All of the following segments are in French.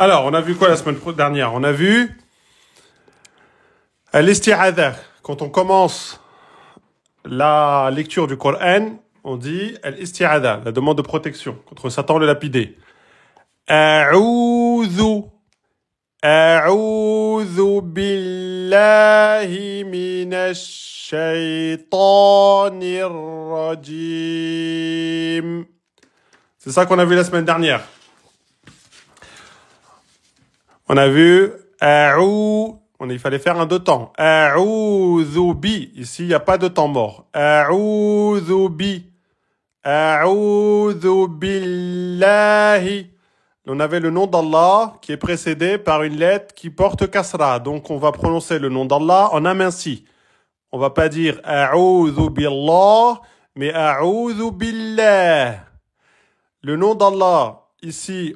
Alors, on a vu quoi la semaine dernière? On a vu al-isti'adha. Quand on commence la lecture du Coran, on dit al-isti'adha, la demande de protection contre Satan le lapidé. A'udhu, a'udhu billahi minash shaytanir rajim. C'est ça qu'on a vu la semaine dernière. On a vu il fallait faire un deux temps. A'udhu bi. Ici, il n'y a pas de temps mort. A'udhu bi. A'udhu billahi. On avait le nom d'Allah qui est précédé par une lettre qui porte kasra. Donc, on va prononcer le nom d'Allah en aminci. On va pas dire A'udhu billah, mais A'udhu billah. Le nom d'Allah, ici,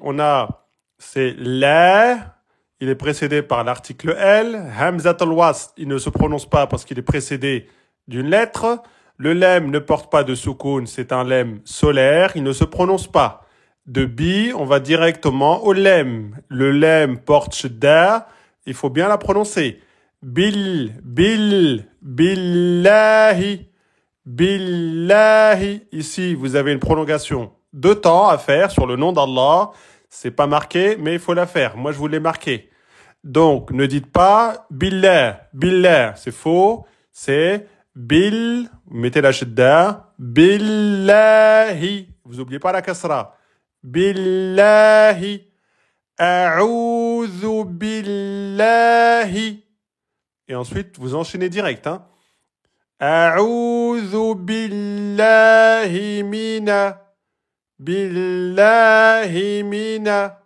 c'est la. Il est précédé par l'article L. Hamzat al-wasl, il ne se prononce pas parce qu'il est précédé d'une lettre. Le lem ne porte pas de soukoun, c'est un lem solaire, il ne se prononce pas. De bi, on va directement au lem. Le lem porte shadda, il faut bien la prononcer. Billahi, billahi. Ici, vous avez une prolongation de temps à faire sur le nom d'Allah. C'est pas marqué, mais il faut la faire. Moi, je vous l'ai marqué. Donc, ne dites pas billah, billah, c'est faux. C'est bil, vous mettez la shadda, billahi. Vous oubliez pas la kasra. Billahi, a'udhu billahi. Et ensuite, vous enchaînez direct, hein. A'udhu billahi mina, billahi mina.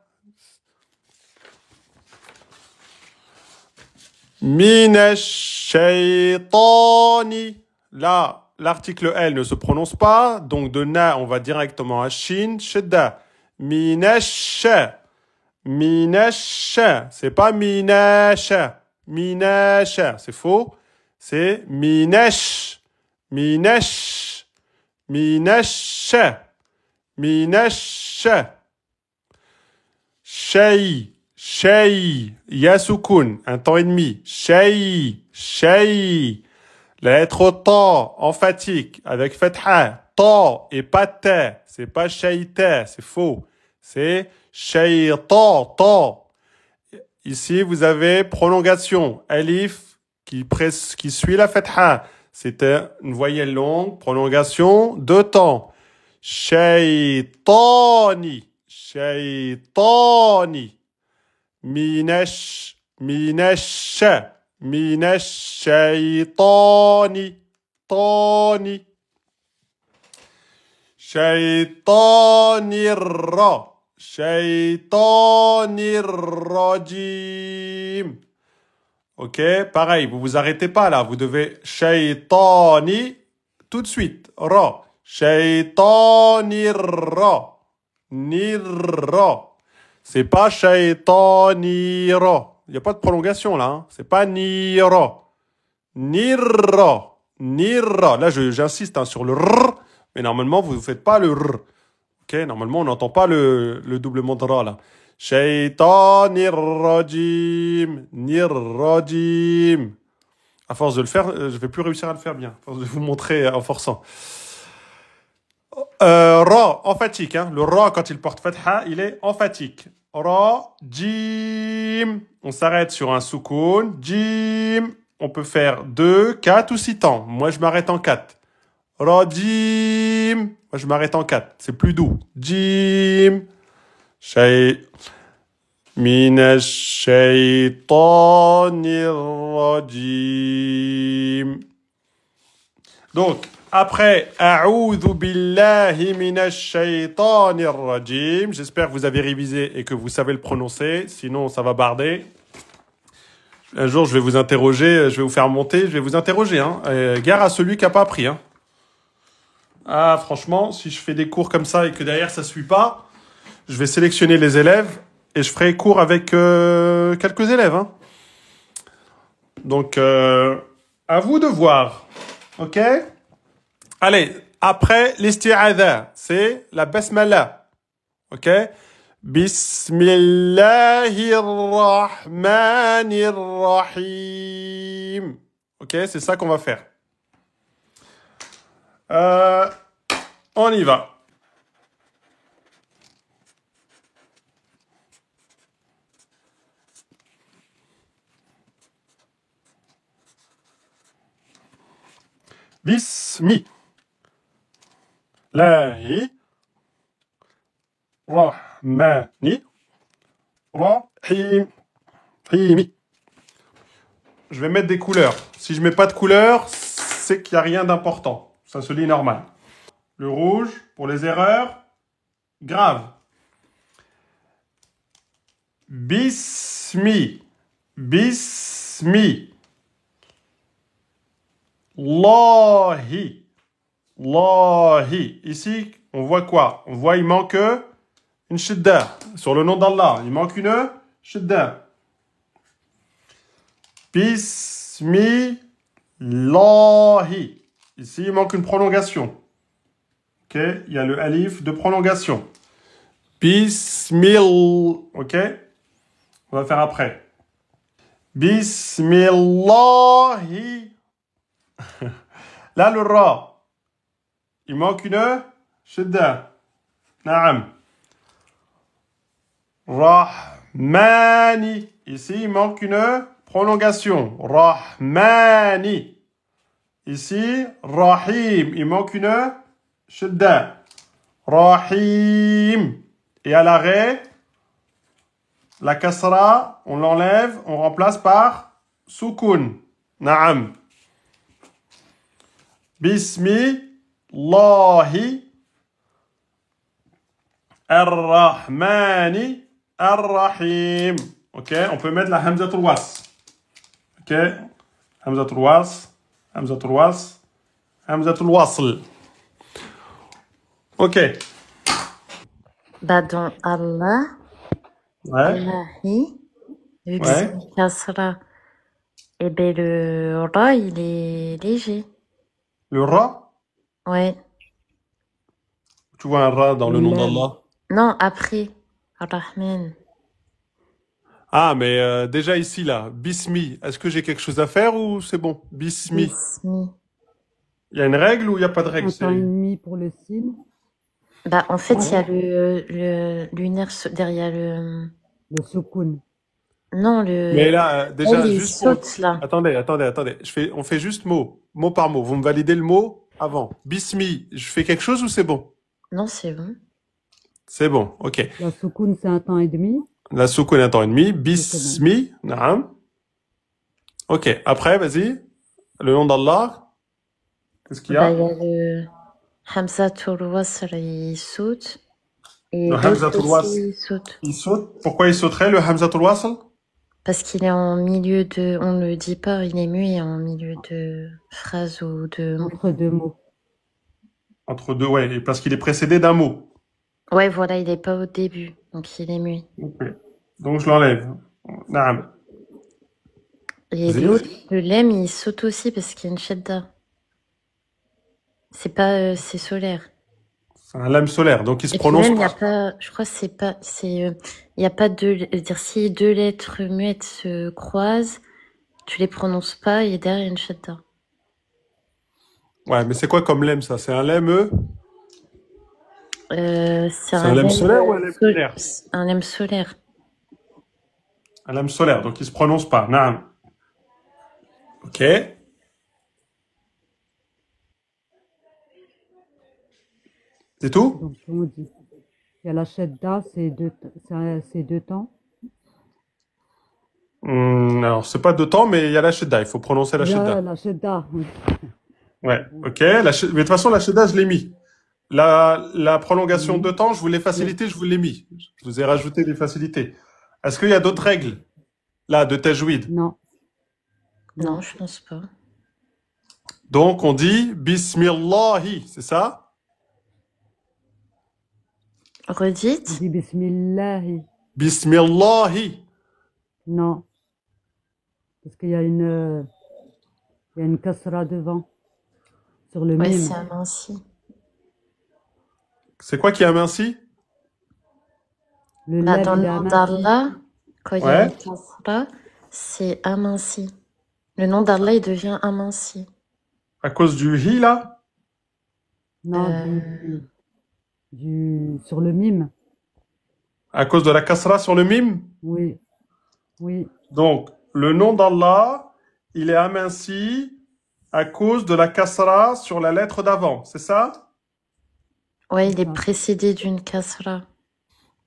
Minash shaytani. Là, l'article L ne se prononce pas, donc de na, on va directement à shin, shadda. Minash. Minash. C'est pas minash. Minash. C'est faux. C'est minash. Minash. Minash. Minash. Shay. Shay, yasukun, un temps et demi. Shay, shay. La lettre ta, emphatique, avec fatha, ta et pas ta. C'est pas shayta, c'est faux. C'est shayta, ta. Ici, vous avez prolongation. Alif, qui suit la fatha. C'est une voyelle longue, prolongation, deux temps. Shaytani, shaytani. Minash shaytani, tani. Shaytanir rajim. Ok, pareil, vous vous arrêtez pas là, vous devez shaytani tout de suite. Ra. Shaytanir ra. Nirra. C'est pas shaytanira. Il n'y a pas de prolongation là. Hein. C'est pas nira. Nirra. Nirra. Là, j'insiste sur le r. Mais normalement, vous ne faites pas le r. Ok, normalement, on n'entend pas le doublement de ra là. Shaytanir-rajim. Nir-rajim. À force de le faire, je vais plus réussir à le faire bien. À force de vous montrer en forçant. Ra, emphatique. Hein. Le ra, quand il porte fatha, il est emphatique. Ra, jim. On s'arrête sur un soukoun. Jim. On peut faire 2, 4 ou 6 temps. Moi, je m'arrête en 4. Rajim. Moi, je m'arrête en 4. C'est plus doux. Jim. Minash shaytanir rajim. Donc, après, A'udhu billahi minash shaytanir rajim. J'espère que vous avez révisé et que vous savez le prononcer. Sinon, ça va barder. Un jour, je vais vous interroger, je vais vous faire monter, je vais vous interroger. Hein. Gare à celui qui n'a pas appris. Hein. Ah, franchement, si je fais des cours comme ça et que derrière, ça ne suit pas, je vais sélectionner les élèves et je ferai cours avec quelques élèves. Hein. Donc, à vous de voir. OK ? Allez, après l'isti'adha, c'est la basmala. OK ? Bismillahirrahmanirrahim. Ok, c'est ça qu'on va faire. Euh, on y va. Bismi. Lahi. Rahmani. Rahim. Himi. Je vais mettre des couleurs. Si je mets pas de couleurs, c'est qu'il n'y a rien d'important. Ça se lit normal. Le rouge, pour les erreurs, grave. Bismi. Bismi. Lahi. Lahi. Ici, on voit quoi? On voit il manque une shidda. Sur le nom d'Allah, il manque une shidda. Bismillahi. Ici, il manque une prolongation. Ok, il y a le alif de prolongation. Bismillah. Ok, on va faire après. Bismillahi. Là, le ra. Il manque une shidda. Naam. Rahmani. Ici, il manque une prolongation. Rahmani. Ici, Rahim. Il manque une shidda. Rahim. Et à l'arrêt, la kasra, on l'enlève, on remplace par soukoun. Naam. Bismillahi ar-Rahmani ar-Rahim. Ok, on peut mettre la hamzatul was. Ok, hamzatul was, hamzatul was, hamzatul wasl. Ok. Bah, dans Allah, Ouais. Allahi, vu que Ouais. c'est une kasra, et ben le ra, il est léger. Le ra, Ouais. tu vois un ra dans le nom d'Allah. Non, après, Ar-Rahman. Ah, mais déjà ici, là, Bismi, est-ce que j'ai quelque chose à faire ou c'est bon? Bismi. Bismi. Il y a une règle ou il n'y a pas de règle? Un temps et demi pour le sin. Bah, en fait, il y a le lunaire derrière le... Le soukoun. Non, le... Mais là, déjà, il juste pour... saute, là. Attendez. On fait juste mot par mot. Vous me validez le mot avant. Bismi, je fais quelque chose ou c'est bon? Non, c'est bon. C'est bon, ok. La soukoun, c'est un temps et demi. La soukoun un temps et demi. Bismi, naam. Ok, après, vas-y. Le nom d'Allah. Qu'est-ce qu'il y Bah, a? il y a le Hamzatul Wasl, il saute. Et Le l'autre Hamzatul Wasl. aussi, il saute. Il saute. Pourquoi il sauterait, le Hamzatul Wasl? Parce qu'il est en milieu de... On ne le dit pas, il est muet en milieu de phrase ou de... Entre deux mots. Entre deux, ouais, et parce qu'il est précédé d'un mot. Ouais, voilà, il est pas au début, donc il est muet. Ok. Donc je l'enlève. Naam. Et Vas-y. l'autre, le lemme, il saute aussi parce qu'il y a une shadda. C'est pas... c'est solaire. C'est un lame solaire, donc il se Et puis prononce même, il y a pas. pas... Je crois que c'est pas... c'est il y a pas deux... dire si deux lettres muettes se croisent, tu les prononces pas et derrière, il y a une shadda. Ouais, mais c'est quoi comme lemme, ça? C'est un lemme C'est un lemme solaire ou un lemme lunaire? Un lemme solaire. Un lame solaire, donc il se prononce pas. Naam. Ok. C'est tout? Donc, on dit. Il y a la shedda, c'est deux temps. Alors, c'est pas deux temps, mais il y a la shedda. Il faut prononcer la shedda. La shedda, oui. Ouais, ok. Mais de toute façon, la shedda, je l'ai mis. La prolongation de temps, je vous l'ai facilité, je vous l'ai mis. Je vous ai rajouté des facilités. Est-ce qu'il y a d'autres règles, là, de tajwid? Non. Non, je pense pas. Donc, on dit Bismillahi, c'est ça? Redites. On dit Bismillahi. Bismillahi. Non. Parce qu'il y a une kasra devant. Sur le Ouais, mime. c'est un ainsi. C'est quoi qui amincit? Le Bah, lem, dans il le est nom aminci. d'Allah, quand il y a Ouais. une kasra, c'est aminci. Le nom d'Allah, il devient aminci. À cause du hi, là? Non, Euh, sur le mime. À cause de la kasra sur le mime? Oui, oui, Donc, le nom d'Allah, il est aminci à cause de la kasra sur la lettre d'avant, c'est ça? ouais, c'est il est ça. précédé d'une kasra.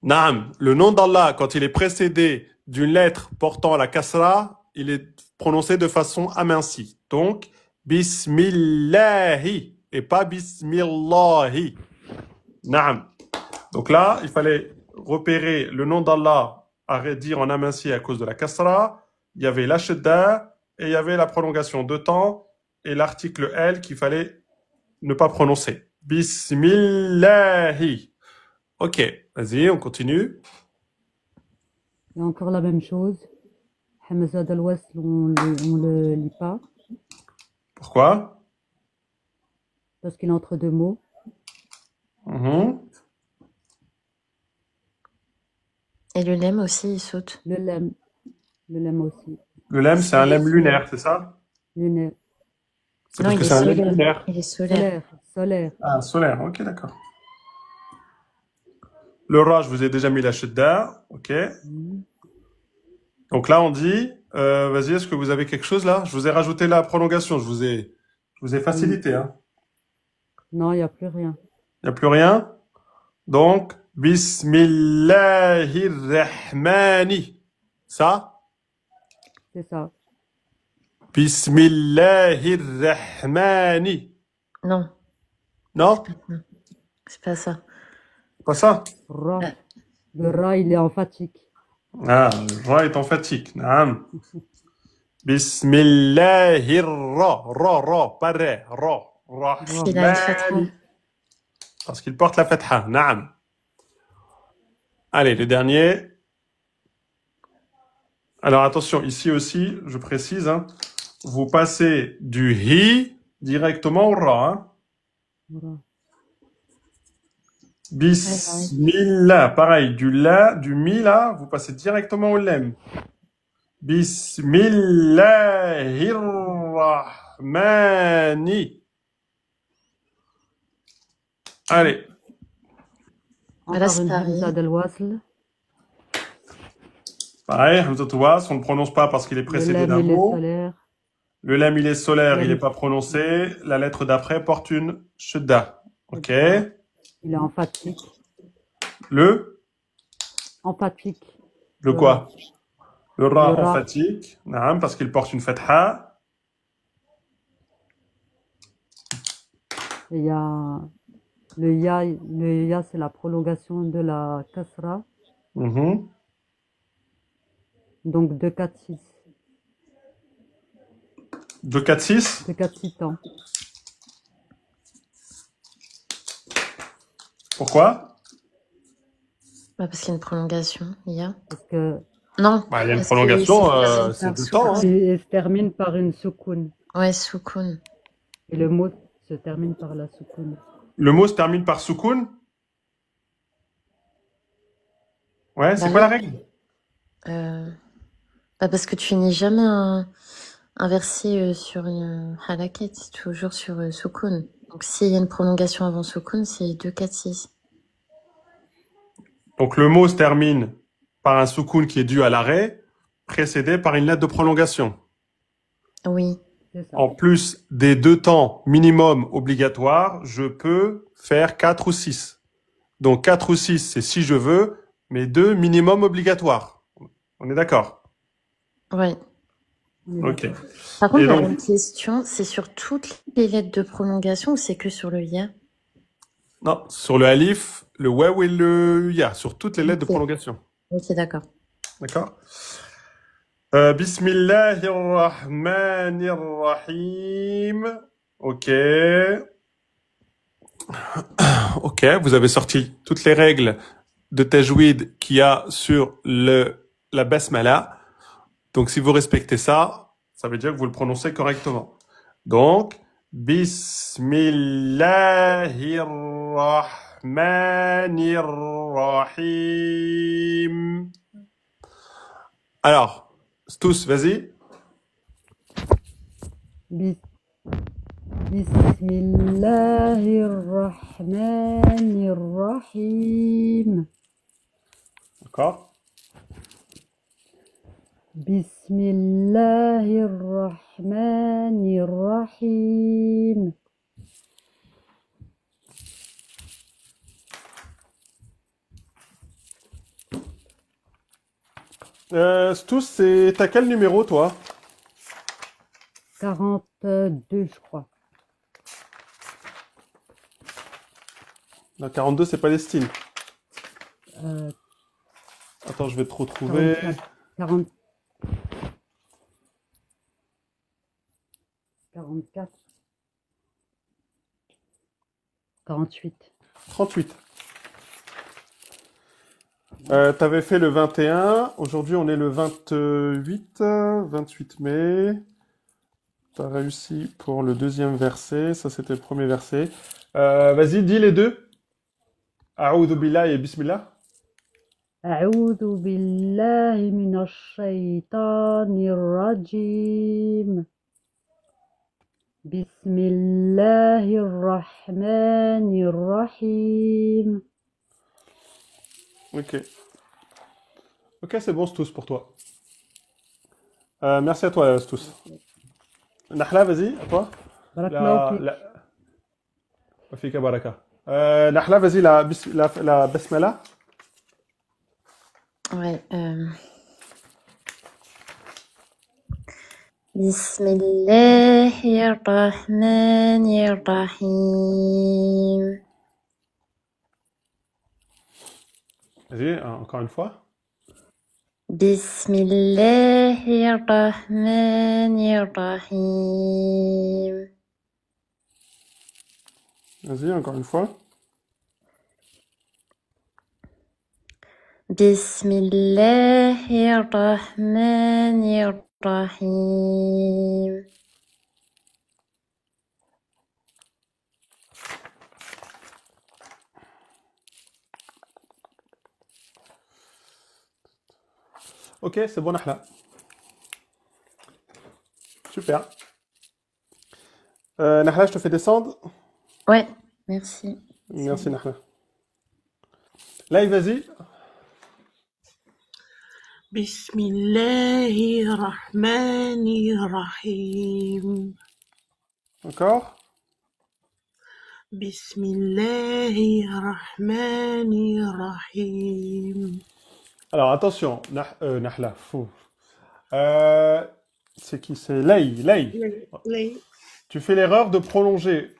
Naam, le nom d'Allah, quand il est précédé d'une lettre portant la kasra, il est prononcé de façon amincie. Donc, Bismillahi et pas Bismillahi. Naam. Donc là, il fallait repérer le nom d'Allah à dire en aminci à cause de la kasra. Il y avait la shadda et il y avait la prolongation de temps et l'article L qu'il fallait ne pas prononcer. Bismillahi. Ok, vas-y, on continue. Et encore la même chose. Hamza al-Wasl, on le lit pas Pourquoi? parce qu'il est entre deux mots. Mhm. Et le lemme aussi, il saute. Le lem aussi. Le lemme, c'est un lemme lunaire, c'est ça? Lunaire. C'est Non, parce il que est c'est un lemme solaire. lunaire. Il est solaire. Solaire. Ah, solaire, ok, d'accord. Le ra, je vous ai déjà mis la shadda, ok. Mhm. Donc là, on dit, vas-y, est-ce que vous avez quelque chose là? Je vous ai rajouté la prolongation, je vous ai facilité, hein. Non, il n'y a plus rien. Il n'y a plus rien. Donc, Bismillahirrahmani. Ça? C'est ça. Bismillahirrahmani. Non, Non? c'est pas ça. Pas ça? Ra. Euh, Le ra, il est emphatique. Ah, le ra est emphatique. Naam. Bismillahirra, pas ra, Ra. Il a une fatha. rahmani. Parce qu'il porte la fatha. Naam. Allez, le dernier. Alors attention, ici aussi, je précise, hein, vous passez du hi directement au ra. Hein. Ra. Bismillah, pareil, du la, du mi là, vous passez directement au lem. Bismillahirrahmani. Allez, Voilà, Encore c'est une pareil. Hamza al-Wasl. pareil, Hamzat was, on ne le prononce pas parce qu'il est Le précédé lem, d'un il est mot. solaire. Le lem, il est solaire, il Lem. n'est pas prononcé. La lettre d'après porte une shedda. Ok. Il est emphatique. Le Emphatique. Le Le quoi? ra. Le ra Le ra. emphatique. Naam, parce qu'il porte une fatha. Et il y a le ya, c'est la prolongation de la kasra. Mhm. Donc 2, 4, 6. 2, 4, 6. 2, 4, 6 temps. Pourquoi? Bah, parce qu'il y a une prolongation, il y a. Parce que Non, Bah, il y a une parce prolongation, qu'il se termine c'est par 2 soukoun. temps. Hein. il se termine par une soukoun. Ouais, soukoun. Et le mot se termine par la soukoun. Le mot se termine par soukoun. Ouais, c'est Bah quoi la oui. règle? Bah parce que tu finis jamais un verset sur une halaket, c'est toujours sur soukoun. Donc s'il y a une prolongation avant soukoun, c'est 2, 4, 6. Donc le mot se termine par un soukoun qui est dû à l'arrêt, précédé par une lettre de prolongation. Oui. C'est ça. En plus des 2 temps minimum obligatoires, je peux faire 4 ou 6. Donc 4 ou 6, c'est si je veux, mais 2 minimum obligatoires. On est d'accord? Ouais. On est Ok. d'accord. Par contre, Et j'avais donc, une question, c'est sur toutes les lettres de prolongation ou c'est que sur le ya? non, sur le alif, le waw et le ya, sur toutes les lettres de Ok. prolongation. Ok, d'accord. D'accord? Bismillahirrahmanirrahim. Ok. Ok, vous avez sorti toutes les règles de tajwid qu'il y a sur la basmala. Donc si vous respectez ça, ça veut dire que vous le prononcez correctement. Donc, Bismillahirrahmanirrahim. Rahmanir Rahim. Alors, tous, vas-y. Bis- Bismillahirrahmanirrahim. D'accord. Bismillahirrahmanirrahim. Tous, t'as quel numéro, toi? 42, je crois. La 42, c'est Palestine. Euh, Attends, je vais te retrouver. 44. 44. 48. 38. T'avais fait le 21. Aujourd'hui, on est le 28 mai. T'as réussi pour le deuxième verset. Ça, c'était le premier verset. Vas-y, dis les deux. A'udhu billahi et Bismillah. أعوذ بالله من الشيطان الرجيم. بسم الله الرحمن الرحيم. Ok. Ok, c'est bon, Stous, pour toi. Merci à toi, Stous. Nahla, vas-y, à toi. بارك الله فيك. Wafika baraka. Nahla, vas-y, la basmala. Ouais. Bismillahirrahmanirrahim. Vas-y, encore une fois. Bismillahirrahmanirrahim. Vas-y, encore une fois. Bismillahirrahmanirrahim. Ok, c'est bon, Nahla. Super. Nahla, je te fais descendre. Ouais, merci. Merci, Nahla. Là, vas-y. Bismillahirrahmanirrahim. Encore. Bismillahirrahmanirrahim. Alors, attention, Nahla. C'est qui? C'est Lay. Les- Tu fais l'erreur de prolonger.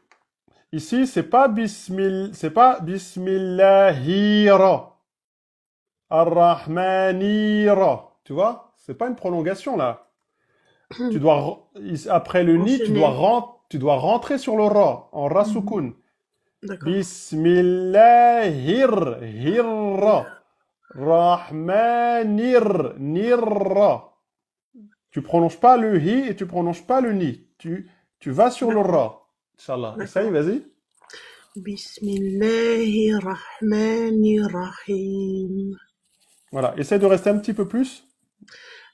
Ici, c'est pas Bismillahira. Ar-Rahmanira. Tu vois? C'est pas une prolongation, là. Après le ni, tu dois rentrer sur le ra, en ra soukoun. D'accord. Bismillahir. Rahmanir. Nirra. Tu prononces pas le hi et tu prononces pas le ni. Tu vas sur le ra. Inch'Allah. Essaye, vas-y. Bismillahirrahmanirrahim. Voilà. Essaye de rester un petit peu plus.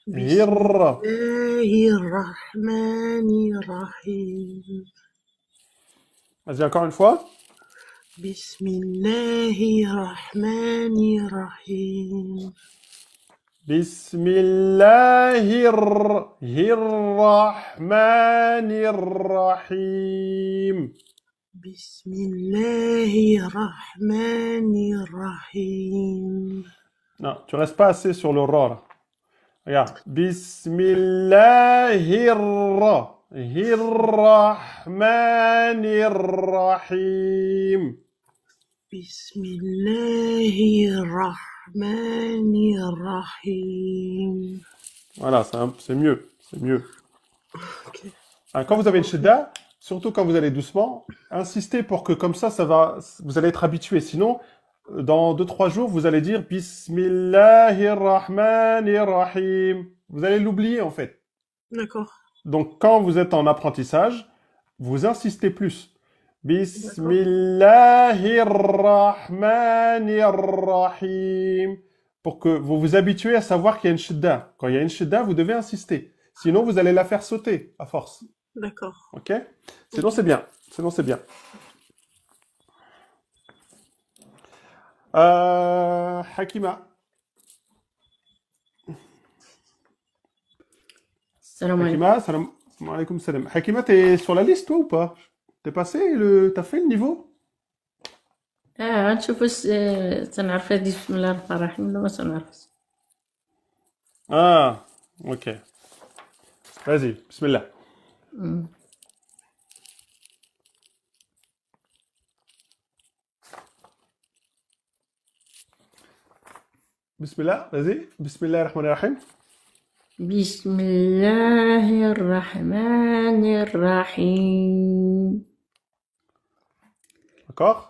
Hirra. Bismillahirrahmanirrahim. Vas-y, encore une fois. Bismillahirrahmanirrahim. Bismillahirrahmanirrahim. Bismillahirrahmanirrahim. Non, tu restes pas assez sur le ra, là. Regarde. Bismillahirrahmanirrahim. Bismillahirrahmanirrahim. Voilà, c'est mieux. C'est mieux. Ok. Alors, quand vous avez une shidda, surtout quand vous allez doucement, insistez pour que comme ça vous allez être habitué. Sinon, dans 2-3 jours, vous allez dire Bismillahirrahmanirrahim. Vous allez l'oublier, en fait. D'accord. Donc, quand vous êtes en apprentissage, vous insistez plus. Bismillahirrahmanirrahim. Pour que vous vous habituez à savoir qu'il y a une shidda. Quand il y a une shidda, vous devez insister. Sinon, vous allez la faire sauter à force. D'accord. Ok? Sinon, c'est bien. Sinon, c'est bien. Hakima. Salam alaikum. Hakima, salam alaykoum salam. Hakima, t'es sur la liste, toi, ou pas? T'as fait le niveau? غنشوفوا تنعرف هادي بسم الله الرحمن الرحيم ولا ما تنعرفش. Ah, ok. Vas-y, bismillah. مم. Bismillah, vas-y. Bismillahirrahmanirrahim. بسم الله الرحمن الرحيم. D'accord?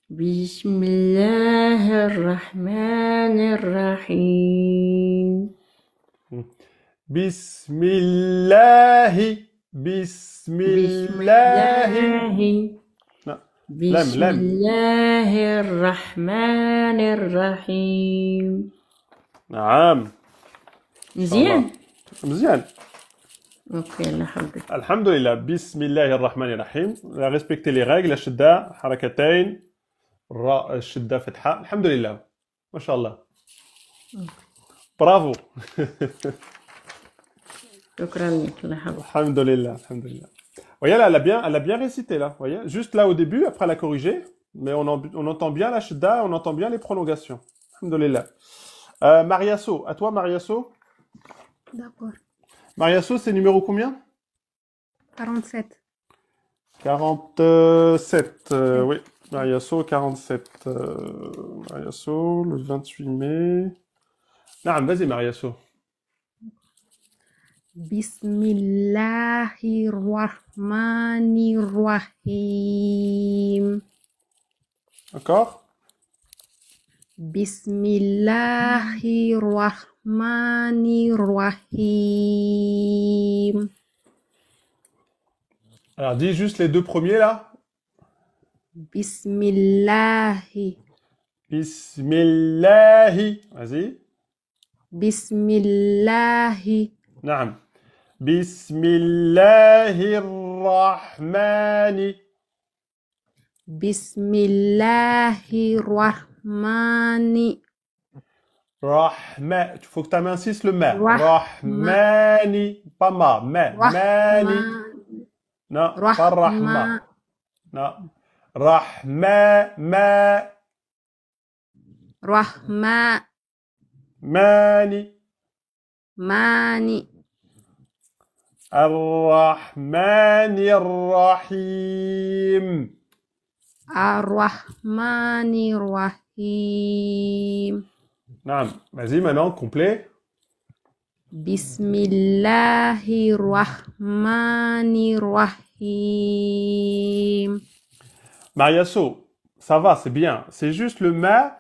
بسم الله الرحمن الرحيم. Bismillahi. بسم Bismillahi. الله Non, بسم lem. الله الرحمن الرحيم. Naam. مزيان. Mzyan. اوكي الله حبك. Alhamdulillah. Bismillahirrahmanirrahim. On a respecté les règles. La shidda, harakatayn. Ra, shidda, fatha. Alhamdulillah. Mashallah. Bravo. شكرا لك الله يحفظك. Alhamdulillah. Alhamdulillah. Voyez là, elle a bien récité là. Voyez, juste là au début, après elle a corrigé, mais on entend bien la shidda, on entend bien les prolongations. Alhamdulillah. Mariasso, à toi Mariasso. D'accord. Mariasso, c'est numéro combien? 47. 47. Oui, Mariasso, 47. Mariasso, le 28 mai. Non, vas-y Mariasso. Bismillahirrahmanirrahim. Encore? Bismillahirrahmanirrahim. Alors dis juste les deux premiers là. Bismillahi. Bismillahi. Vas-y. Bismillahi. نعم بسم الله الرحمن Bismillahirrahmani. رحمن il faut que tu amincisses le ma Rahma. رحماني pas ma ma mani non pas rahma non rahma ma Rahma. mani Mani. الرحمن الرحيم Ar-Rahmanir-Rahim. نعم vas-y maintenant complet Bismillahirrahmanirrahim. Mariasso, ça va, c'est bien. C'est juste le ma,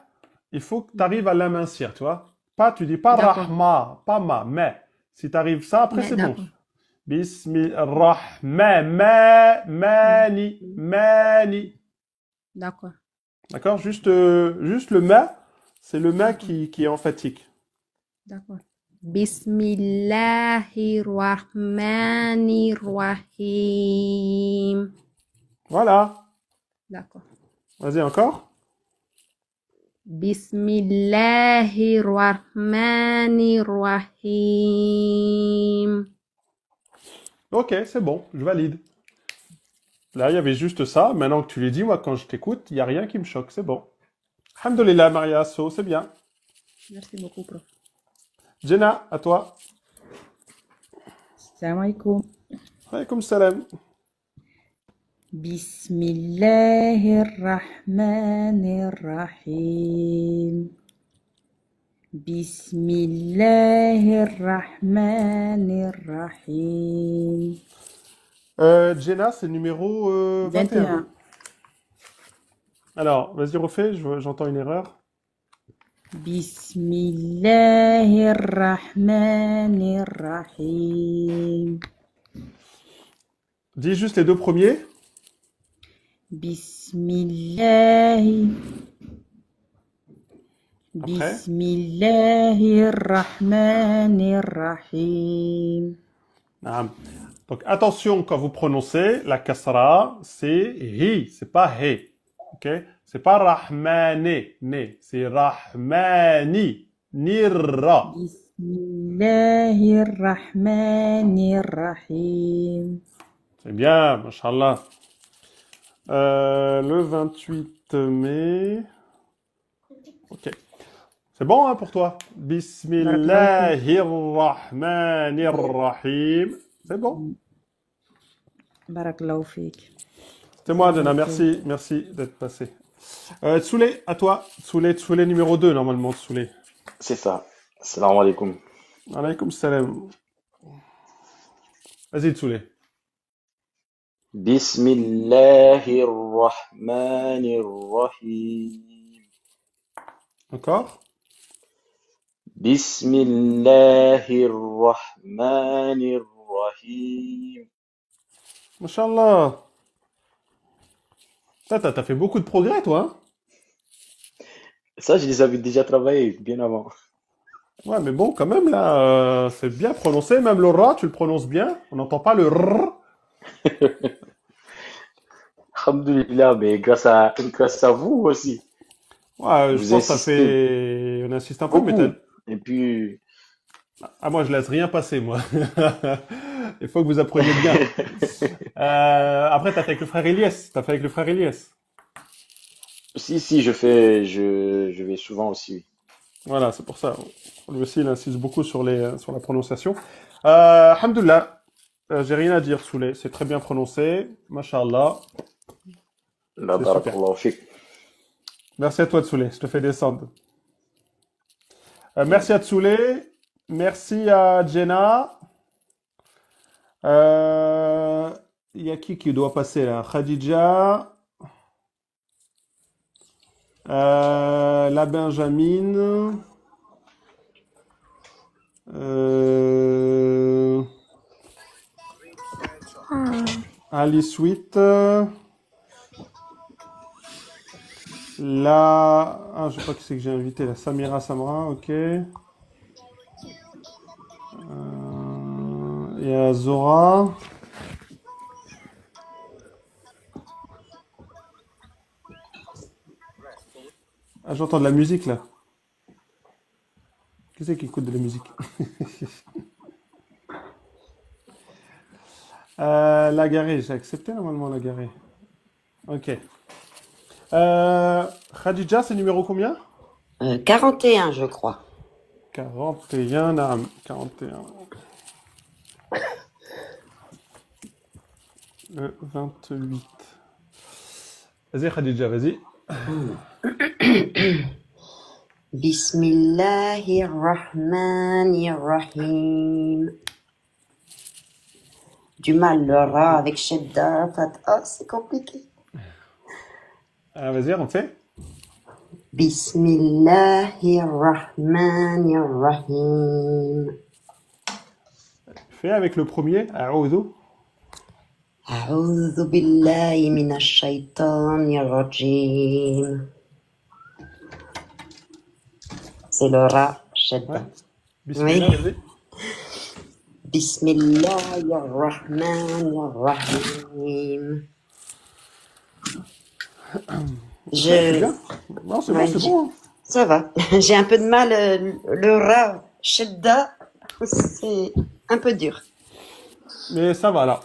il faut que tu arrives à l'amincir, tu vois. Pas, tu dis pas D'accord. rahma, pas ma, mais. Si tu arrives ça, après Mais c'est bon. d'accord. Bismillahirrahman, mani, mani. D'accord. D'accord? Juste le ma, c'est le ma qui est emphatique. D'accord. Bismillahirrahmanirrahim. Voilà. D'accord. Vas-y encore. Bismillahirrahmanirrahim. Ok, c'est bon, je valide. Là, il y avait juste ça. Maintenant que tu l'as dit, moi, quand je t'écoute, il n'y a rien qui me choque. C'est bon. Alhamdulillah, Mariasso, c'est bien. Merci beaucoup, prof. Jenna, à toi. Salam alaikum. Alaykoum salam. Bismillahirrahmanirrahim. Bismillahirrahmanirrahim. Jenna, c'est numéro 21. 21. Alors, vas-y, refais, j'entends une erreur. Bismillahirrahmanirrahim. Dis juste les deux premiers. بسم الله Après, بسم الله الرحمن الرحيم. naam. Donc attention quand vous prononcez la kasra, c'est hi, c'est pas he. Ok? C'est pas rahmani, ne, c'est rahmani, nirra. بسم الله الرحمن الرحيم. C'est bien, mashallah. Le 28 mai. Ok. C'est bon hein, pour toi? بارك الله فيك. Bismillahirrahmanirrahim. C'est bon. بارك الله فيك. C'est moi, الله Dana. يكرمك. Merci d'être passé. Tsoulé, à toi. Tsoulé numéro 2, normalement, Tsoulé. C'est ça. Salam alaikum. Alaykoum salam. Vas-y, Tsoulé. Bismillahirrahmanirrahim. Encore? Bismillahirrahmanirrahim. Mashallah. T'as fait beaucoup de progrès, toi, hein? Ça, je les avais déjà travaillé bien avant. Ouais, mais bon, quand même, là, c'est bien prononcé. Même le ra, tu le prononces bien. On n'entend pas le r. Alhamdulillah, mais grâce à vous aussi. Ouais, je Vous pense que ça insistez fait... On insiste un peu, mais beaucoup. Et puis, Ah, moi, je laisse rien passer, moi. Il faut que vous appreniez bien. Après, t'as fait avec le frère Elias. T'as fait avec le frère Elias. si, je vais souvent aussi. Oui. Voilà, c'est pour ça. Lui aussi, il insiste beaucoup sur sur la prononciation. Alhamdoulilah. J'ai rien à dire, Souley. C'est très bien prononcé. Masha'Allah. La C'est super. barakallahu fik. Merci à toi, Souley. Je te fais descendre. Merci à Souley. Merci à Jenna. Il y a qui doit passer là? Khadija. La Benjamine. Ali Sweet. Ah, je sais pas qui c'est que j'ai invité. La Samira Samra, ok. Il y a Zora. Ah, j'entends de la musique là. Qui c'est qui écoute de la musique? Lagaré, j'ai accepté normalement Lagaré. Ok. Khadija, c'est numéro combien? 41, je crois. 41, naam. 41. Le 28. Vas-y Khadija, vas-y. Bismillahirrahmanirrahim. Du mal, le ra avec Shedda, Fatha, c'est compliqué. Vas-y, on fait. Bismillahirrahmanirrahim. Fais avec le premier. A'oudou. أعوذ بالله من الشيطان الرجيم. C'est le ra, Shedda. Ouais. Bismillah, Oui. vas-y. Bismillahirrahmanirrahim. C'est Je... bien. Non, c'est bon, Ouais, c'est bon. ça va. J'ai un peu de mal. Le ra, Shedda, c'est un peu dur. Mais ça va là.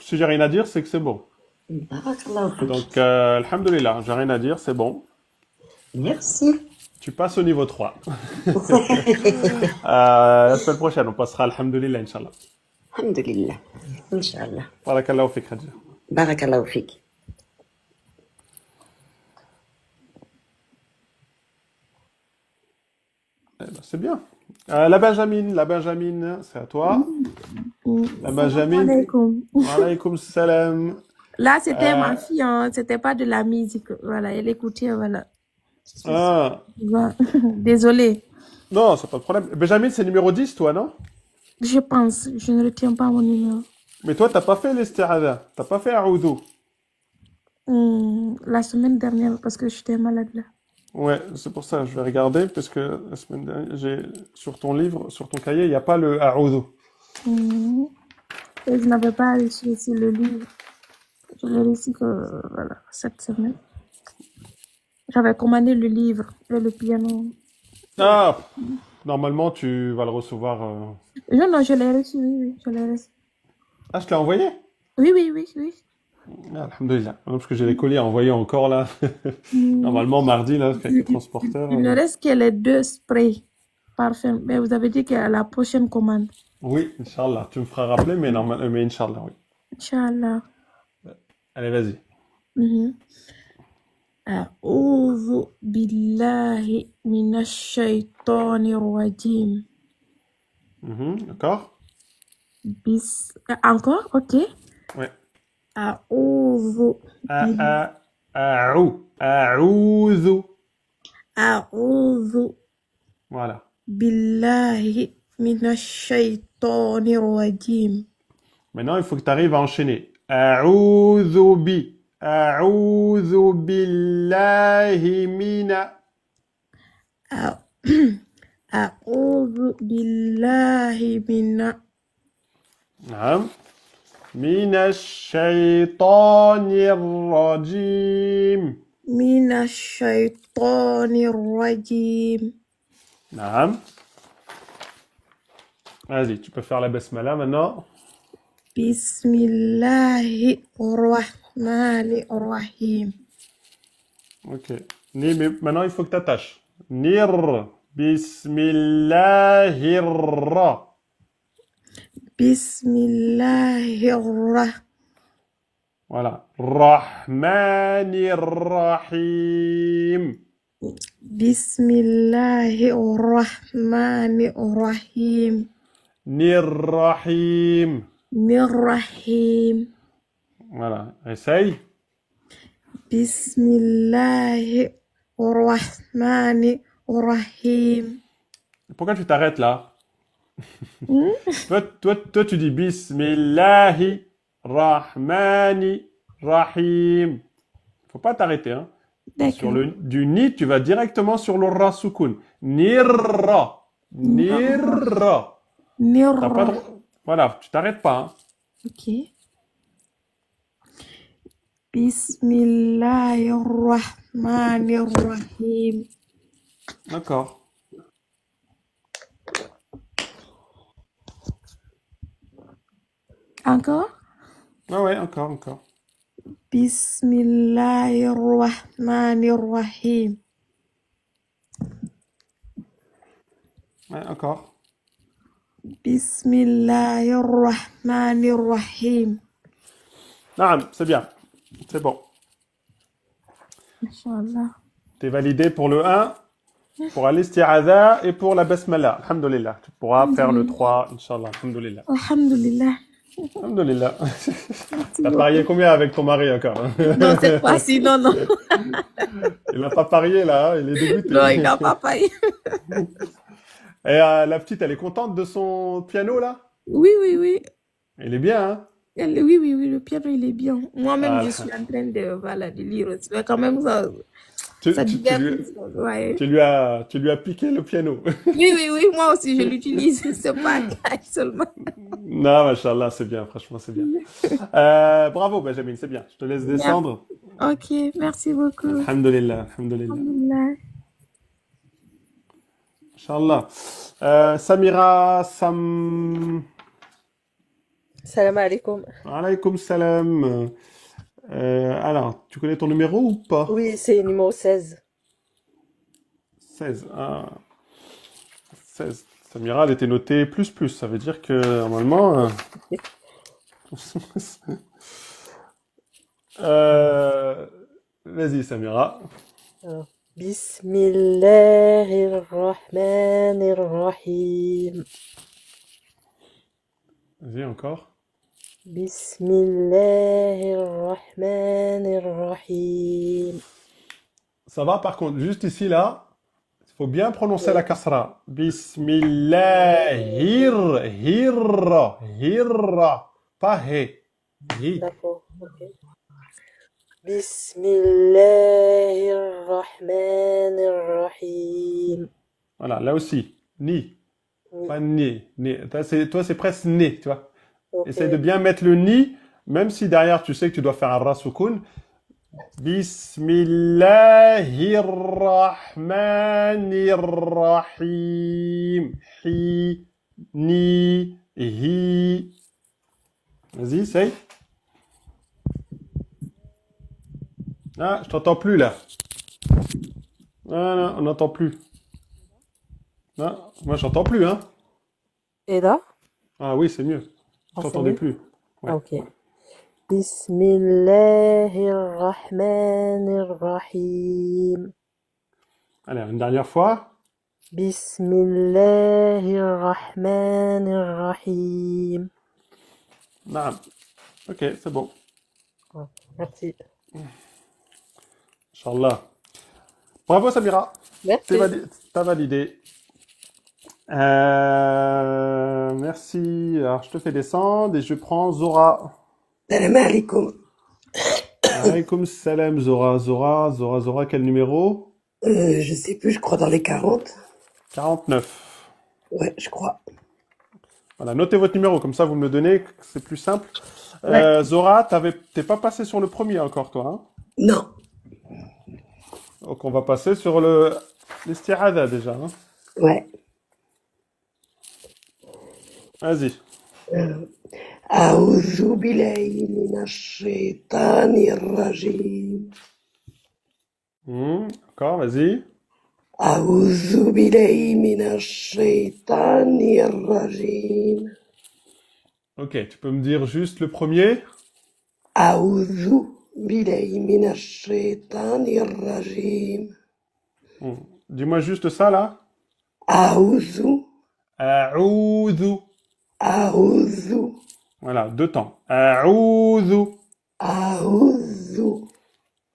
Si j'ai rien à dire, c'est que c'est bon. Barakallahu fik. Donc, alhamdoulilah, j'ai rien à dire, c'est bon. Merci. Tu passes au niveau 3. La semaine prochaine, on passera alhamdoulilah, Inch'Allah. Alhamdulillah. Inch'Allah. Barakallahu fik, Khadija. Barakallahu fik. Eh ben, c'est bien. La Benjamine, c'est à toi. La Salam Benjamine. alaikum. Wa alaykoum salam. Là, c'était ma Euh, fille, hein, c'était pas de la musique. Voilà, elle écoutait, voilà. ah, Voilà. Désolée, non, c'est pas de problème. Benjamin, c'est numéro 10, toi, non? je pense, je ne retiens pas mon numéro. Mais toi, t'as pas fait l'isti'adha. T'as pas fait A'oudou. La semaine dernière, parce que j'étais malade là. Ouais, c'est pour ça, je vais regarder, parce que la semaine dernière, sur ton livre, sur ton cahier, il n'y a pas le A'udhu. Mhm. Et je n'avais pas reçu aussi le livre. Je l'ai reçu que, voilà, cette semaine. J'avais commandé le livre et le piano. Ah, normalement, tu vas le recevoir. Non, je l'ai reçu, oui, je l'ai reçu. Ah, je te l'ai envoyé? Oui. Ah, alhamdoulilah. Non, parce que j'ai les colis à envoyer encore, là. Normalement, mardi, là, avec les transporteurs. Il ne reste que les 2 sprays parfums. Mais vous avez dit qu'à la prochaine commande. Oui, Inch'Allah. Tu me feras rappeler, mais Inch'Allah, oui. Inch'Allah. Allez, vas-y. أعوذ بالله من الشيطان الرجيم. D'accord? Encore, ok. Ouais. أعوذ A'udhu. أعوذ Voilà. بالله من الشيطان الرجيم. Maintenant, il faut que tu arrives à enchaîner. A'udhu billahi mina. أعوذ بالله نعم. من الشيطان الرجيم. من الشيطان الرجيم. نعم. Vas-y, tu peux faire la basmala maintenant. بسم الله الرحمن الرحيم. Ok. Mais maintenant, il faut que tu attaches. Nir. Bismillahirra. بسم الله الرحمن. Voilà. Rahmanirrahim. بسم الله الرحمن الرحيم. Nirrahim. الرحيم. Voilà. Essaye. بسم الله الرحمن الرحيم. Pourquoi tu t'arrêtes là? Toi, tu dis Bismillahi Rahmani Rahim. Faut pas t'arrêter, hein. Sur D'accord. du ni, tu vas directement sur le ra soukoun. Nirra. Nirra. T'as pas de... Voilà, tu t'arrêtes pas, hein. Ok. بسم الله الرحمن الرحيم. D'accord. Encore? Ah ouais, encore. بسم الله الرحمن الرحيم. Ouais, encore. بسم الله الرحمن الرحيم. Non, c'est bien. C'est bon. Inch'Allah. T'es validé pour le 1, pour al-isti'adha et pour la basmala. Alhamdulillah. Tu pourras faire le 3, Inch'Allah. Alhamdulillah. Alhamdulillah. Alhamdulillah. T'as parié combien avec ton mari encore? Non, cette fois-ci, non. Il n'a pas parié là, hein, il est dégoûté. Non, il n'a pas payé. Et la petite, elle est contente de son piano là? Oui. Il est bien, hein? Oui, le piano, il est bien. Moi-même, Ah, je suis en train de lire. Mais quand même, ça tu devient... lui, Ouais. tu lui as piqué le piano. Oui, moi aussi, je l'utilise. C'est pas un caille seulement. Non, machallah, c'est bien, franchement, c'est bien. Bravo, Benjamin, c'est bien. Je te laisse descendre. Ok, merci beaucoup. Alhamdulillah. Alhamdulillah. Inch'Allah. Samira, Salam alaikum. Alaykoum salam. Alors, tu connais ton numéro ou pas? Oui, c'est numéro 16. 16. Ah. 16. Samira, elle était notée plus. Ça veut dire que normalement. Vas-y, Samira. Alors, Bismillahirrahmanirrahim. Vas-y, encore. Bismillahirrahmanirrahim. Ça va, par contre, juste ici, là, il faut bien prononcer la kasra. Bismillahirra. Pas he. Hi. D'accord, ok. Bismillahirrahmanirrahim. Voilà, là aussi. Ni. Oui, Pas ni. Ni. Toi, c'est presque né, tu vois. ok. Essaye de bien mettre le ni, même si derrière, tu sais que tu dois faire un ra soukoun. Bismillahirrahmanirrahim. Hi, ni, hi. Vas-y, essaye. Ah, je t'entends plus là. Ah non, on n'entend plus. Non, moi j'entends plus, hein. Et là? Ah oui, c'est mieux. Je Ah, c'est t'entendais mieux? plus. Ouais. Ah, ok. Bismillahirrahmanirrahim. Allez, une dernière fois. Bismillahirrahmanirrahim. Naam. Ok, c'est bon. Ah, merci. Inch'Allah. Bravo Samira. Merci. T'as validé. Merci. Alors, je te fais descendre et je prends Zora. Salam alaikum. Alaykoum salam Zora. Zora, quel numéro? Je sais plus, je crois dans les 40. 49. Ouais, je crois. Voilà, notez votre numéro, comme ça vous me le donnez, c'est plus simple. Ouais. Zora, t'es pas passé sur le premier encore, toi, hein? Non. Donc on va passer sur l'isti'adha déjà, hein? Ouais. Vas-y. أعوذ بالله من الشيطان الرجيم. Encore, vas-y. أعوذ بالله من الشيطان الرجيم. Ok, tu peux me dire juste le premier? أعوذ بالله من الشيطان الرجيم. Dis-moi juste ça, là. أعوذ A'oudhu. أعوذ Voilà, deux temps. A'oudhu. أعوذ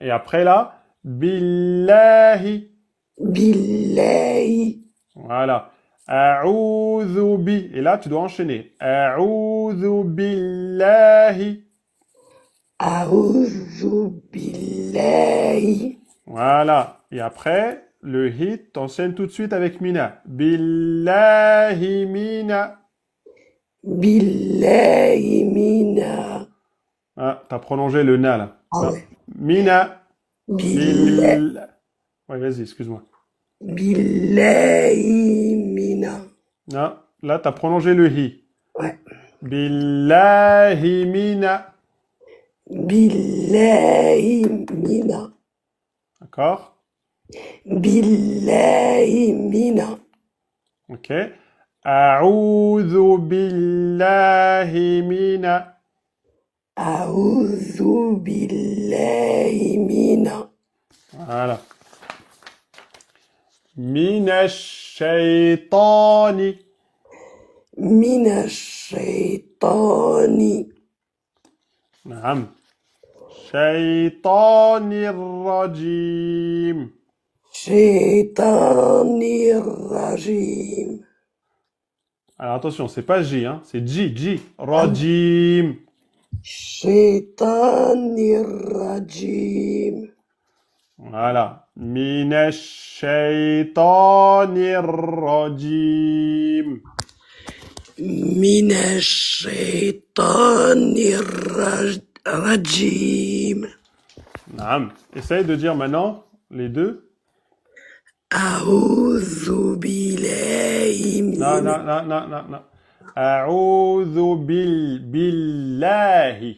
Et après, là, billahi. بالله Voilà. A'oudhu bi. Et là, tu dois enchaîner. A'oudhu billahi. أعوذ بالله Voilà. Et après, le hit, t'enchaînes tout de suite avec mina. Billahi mina. بالله من Ah, t'as prolongé le na, là. Ah Non. ouais. Mina. بالله Ouais, vas-y, excuse-moi. بالله من Non, là, t'as prolongé le hi. Ouais. Billahi mina. بالله من D'accord? بالله من Ok. A'oudhu billahi mina. أعوذ بالله من Voilà. Minash shaitani. من الشيطان نعم. شيطان الرجيم. شيطان الرجيم Alors attention, c'est pas J, hein, c'est J. Rajim. شيطان الرجيم Voilà. Minash shaitanir rajim. من الشيطان الرجيم Naam. Essaye de dire maintenant les deux. أعوذ بالله Non, من non, non, non, non, non. A'udhu billahi.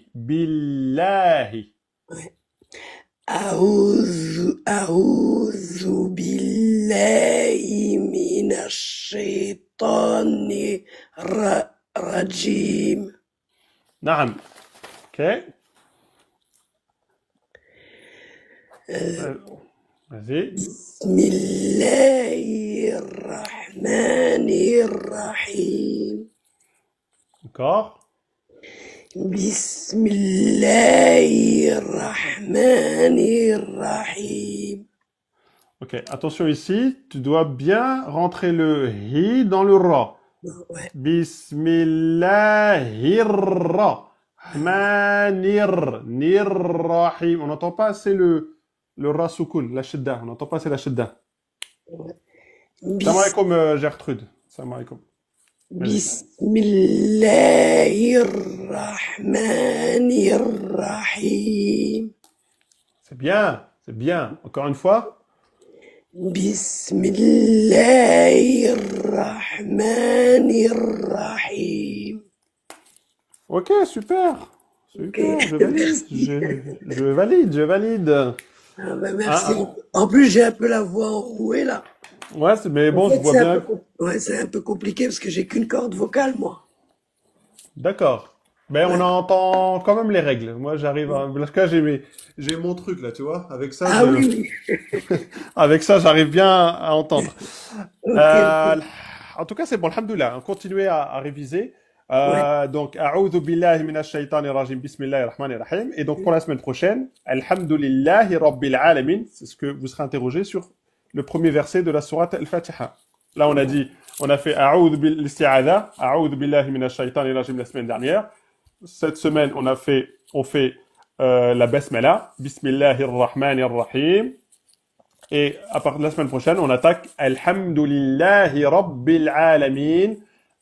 أعوذ بالله من الشيطان الرجيم Naam. Ok. Vas-y. بسم الله الرحمن الرحيم Encore. بسم الله الرحمن الرحيم Ok. Attention ici, tu dois bien rentrer le hi dans le ra. Ouais. Bismillahirra. Manir, nirrahim. On n'entend pas assez le ra soukoun, la shidda. On n'entend pas assez la shidda. Salam Bis, alaikum, Gertrude. Salam alaikum. Vas-y. Bismillahirrahmanirrahim. C'est bien, c'est bien. Encore une fois. Bismillahirrahmanirrahim. Ok, super. Super, Ok, je valide. merci. Je valide, je valide. Ah ben Ah, merci. En plus, j'ai un peu la voix enrouée là. ouais, mais En bon, je fait, vois bien. ouais, c'est un peu compliqué parce que j'ai qu'une corde vocale, moi. D'accord. Mais on Ouais. entend quand même les règles. Moi, j'arrive à... Parce que là, j'ai mon truc, là, tu vois. Avec ça, Ah oui, oui. avec ça, j'arrive bien à entendre. Ok, Euh, ok. en tout cas, c'est bon, alhamdoulilah. Continuez à réviser. Ouais. Donc, A'udhu billahi minash shaitanir rajim, bismillahir rahmanir rahim. Et donc, pour la semaine prochaine, alhamdulillahi rabbil alamin. C'est ce que vous serez interrogé sur le premier verset de la sourate Al-Fatiha. Là, on a dit, on a fait A'udhu l'isti'adha, A'udhu billahi minash shaitanir rajim la semaine dernière. Cette semaine, on fait la basmala, bismillahir rahmanir rahim. Et à partir de la semaine prochaine, on attaque Alhamdulillahi Rabbil Alamin.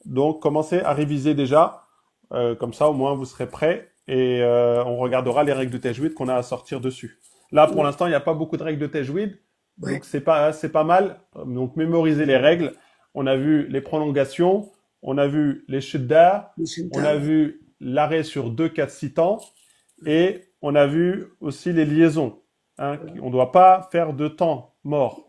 Donc, commencez à réviser déjà. Comme ça, au moins, vous serez prêts. Et on regardera les règles de Tajwid qu'on a à sortir dessus. Là, pour l'instant, il n'y a pas beaucoup de règles de Tajwid. Ouais. Donc, c'est pas mal. Donc, mémorisez les règles. On a vu les prolongations. On a vu les shidda. On a vu l'arrêt sur 2, 4, 6 temps. Et on a vu aussi les liaisons. Hein, on ne doit pas faire de temps mort.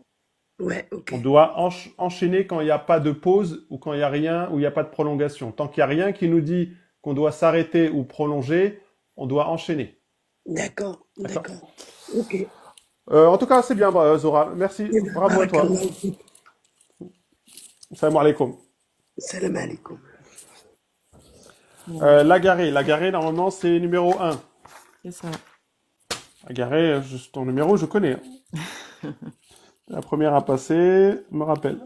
Ouais, ok. On doit enchaîner quand il n'y a pas de pause ou quand il n'y a rien, ou il n'y a pas de prolongation. Tant qu'il n'y a rien qui nous dit qu'on doit s'arrêter ou prolonger, on doit enchaîner. D'accord, D'accord. d'accord. Ok. En tout cas, c'est bien, Zora. Merci. Bravo à toi. Barakallahu fik. Salam alaikum. Salam alaikum. Lagaré, normalement, c'est numéro 1. C'est ça. Lagaré, ton numéro, je connais. La première à passer, me rappelle.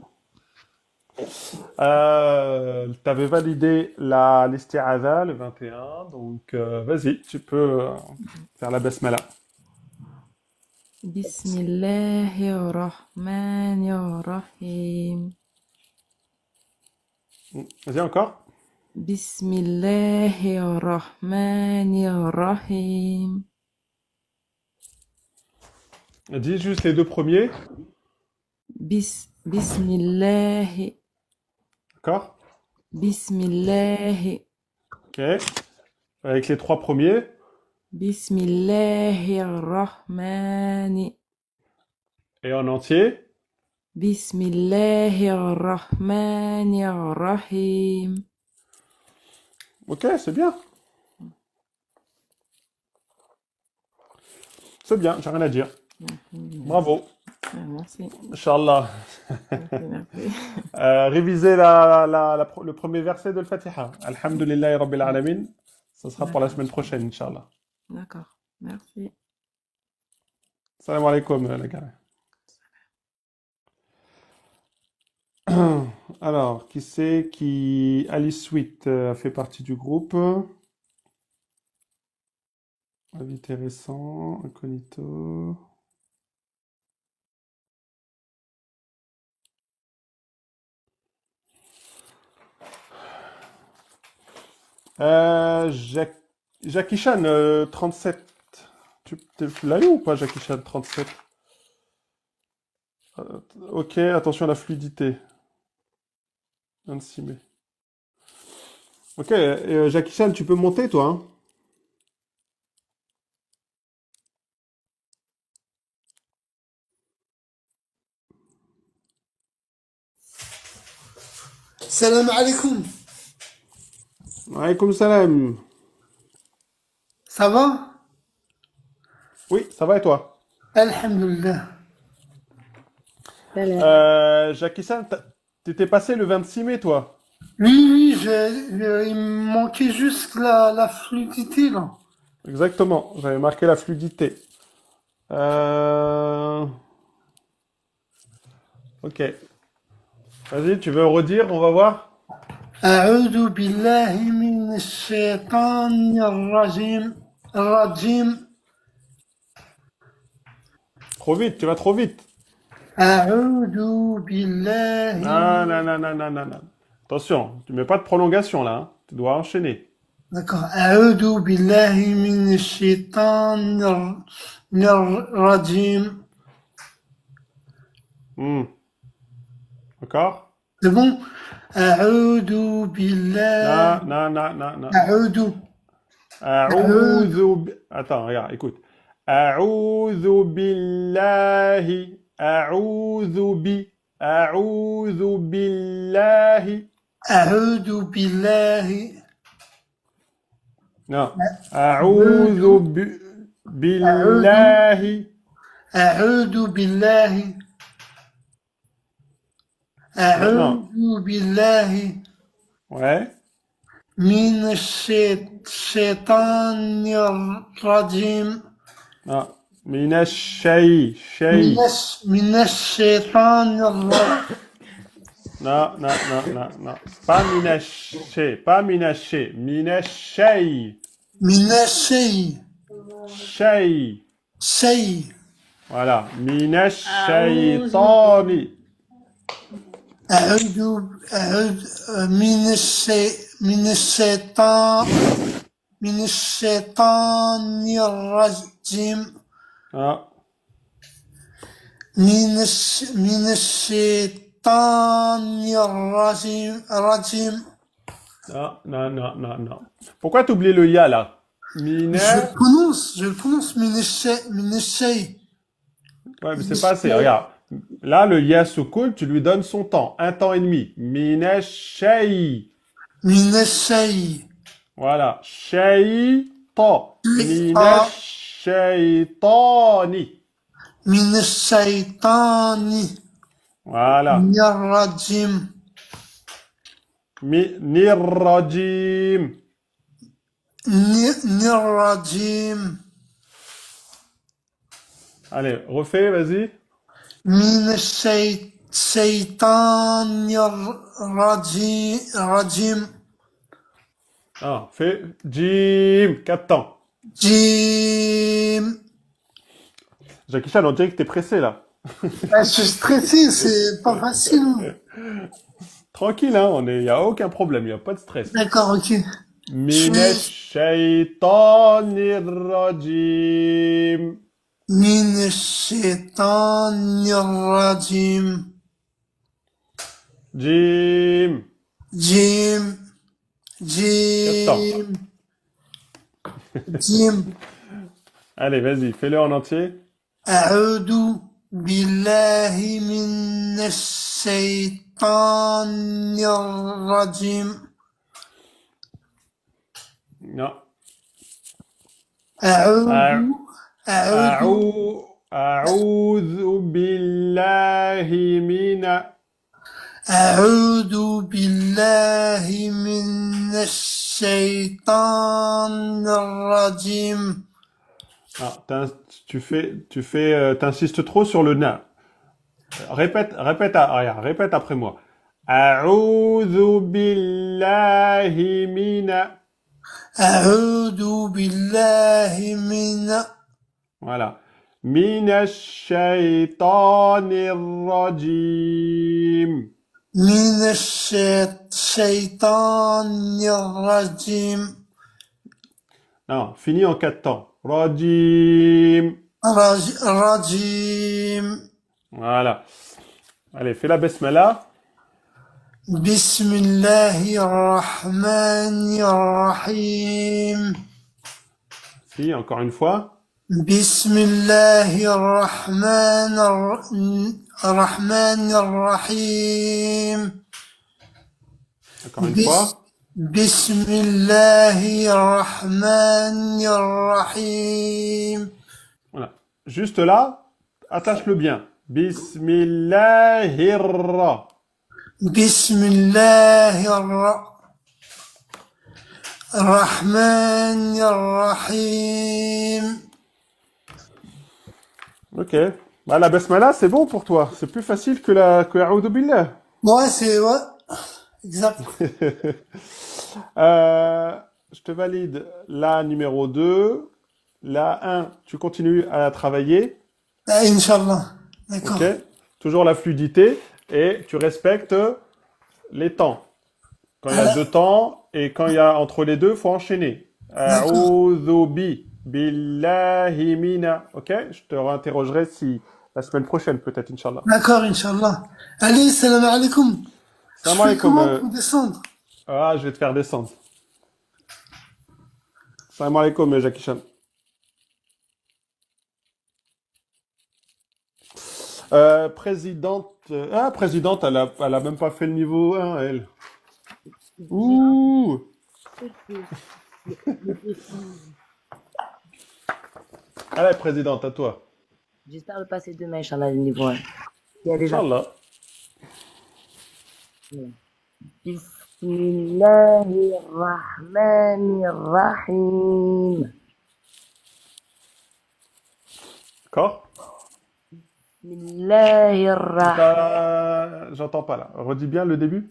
T'avais validé l'isti'adha, le 21, donc vas-y, tu peux faire la basmala. Bismillahirrahmanirrahim. Vas-y encore. Bismillahirrahmanirrahim. Dis juste les deux premiers. Bismillahi. D'accord. Bismillahi. Ok. Avec les trois premiers. Bismillahirrahmani. Et en entier. Bismillahirrahmanirrahim. Ok, c'est bien. C'est bien, j'ai rien à dire. Bravo. Merci. Inch'Allah. Merci. Révisez le premier verset de l'Fatiha. Alhamdulillahi Rabbil Alamin. Ça sera pour la semaine prochaine, Inch'Allah. D'accord. Merci. Salam alaikum, les gars. Alors, qui c'est qui... Alice Sweet fait partie du groupe. Invité récent, incognito. Jackie Chan, 37. Tu l'as eu ou pas, Jackie Chan, 37? Ok, attention à la fluidité. 26 mai. Ok, Jackie Chan, tu peux monter, toi, hein? Salam alaikum. Alaykoum salam. Ça va? Oui, ça va et toi? Alhamdulillah. Jackie Chan, t'étais passé le 26 mai, toi? Oui, il me manquait juste la fluidité, là. Exactement, j'avais marqué la fluidité. Ok. Vas-y, tu veux redire, on va voir? أعوذ بالله من الشيطان الرجيم Trop vite, tu vas trop vite. أعوذ بالله Non, non, non, non, non, non, non. Attention, tu mets pas de prolongation là, hein. Tu dois enchaîner. D'accord. أعوذ بالله من الشيطان الرجيم. D'accord? C'est bon? أعوذ بالله. Non, non, non, non, non. أعوذ. Attends, regarde, écoute. أعوذ بالله أعوذ بالله أعوذ بالله. Non. أعوذ بالله أعوذ بالله. أعوذ بالله Ouais. من الشيطان الرجيم. Non. من الشيء من الشيطان الرجيم. Non, non, non, non, non. Pas من الشيء. Pas من الشيء. من الشيء. من الشيء. شيء. Voilà. من الشيطان. أعوذ من الشيطان الرجيم. Ah. من الشيطان الرجيم. Non, non, non, non, non. Pourquoi t'oublies le ya là? Mina. Je le prononce من الشيء. Ouais, mais c'est pas assez. Regarde. Là, le ya soukoun, tu lui donnes son temps. 1 temps et demi. Mina shay. من الشيء. Voilà. Shaytan. Mina shaytani. من الشيطان Voilà. الرجيم. Nirrajim. الرجيم. Allez, refais, vas-y. من الشيطان الرجيم. Ah, fais Jim. 4 temps. جيم. Jackie Chan, on dirait que t'es pressé là. Je suis stressé, c'est pas facile. Tranquille, hein, y a aucun problème, y a pas de stress. D'accord, ok. Minash shaitanir rajim. من الشيطان الرجيم. Jim. جيم. جيم. جيم. Allez, vas-y, fais-le en entier. أعوذ بالله من الشيطان الرجيم. Non. أعوذ أعوذ بالله من أعوذ بالله من الشيطان الرجيم. Ah, t'insistes trop sur le na. Répète après moi. أعوذ بالله من أعوذ بالله من Voilà. من الشيطان الرجيم. من الشيطان الرجيم. Non, fini en 4 temps. Rajim. رجيم. Voilà. Allez, fais la basmala. بسم الله الرحمن الرحيم. Si, encore une fois. بسم الله الرحمن الرحيم. Encore une fois. بسم الله الرحمن الرحيم. Voilà. Juste là, attache-le bien. Bismillahir. بسم الله الرحمن الرحيم. Ok. Bah, la basmala, c'est bon pour toi. C'est plus facile que A'udhu Billah. Ouais, c'est ouais. exact. Je te valide la numéro 2. La 1, tu continues à la travailler. Inch'Allah. D'accord. Ok? Toujours la fluidité et tu respectes les temps. Quand il y a deux temps et quand il y a entre les deux, il faut enchaîner. D'accord. A'udhu billahi mina. Ok? Je te réinterrogerai si la semaine prochaine, peut-être, Inch'Allah. D'accord, Inch'Allah. Allez, salam alaikum. Je Salam fais alaikum. comment pour descendre? Ah, je vais te faire descendre. Salam alaikum, Jackie Chan. Présidente. Présidente, elle a même pas fait le niveau 1, elle. Ouh! Allez, présidente, à toi. J'espère le passer demain, Inch'Allah, le niveau 1. Il y a déjà. Inch'Allah. Bismillahirrahmanirrahim. D'accord? Bismillahirrahmanirrahim. J'entends pas là. Redis bien le début.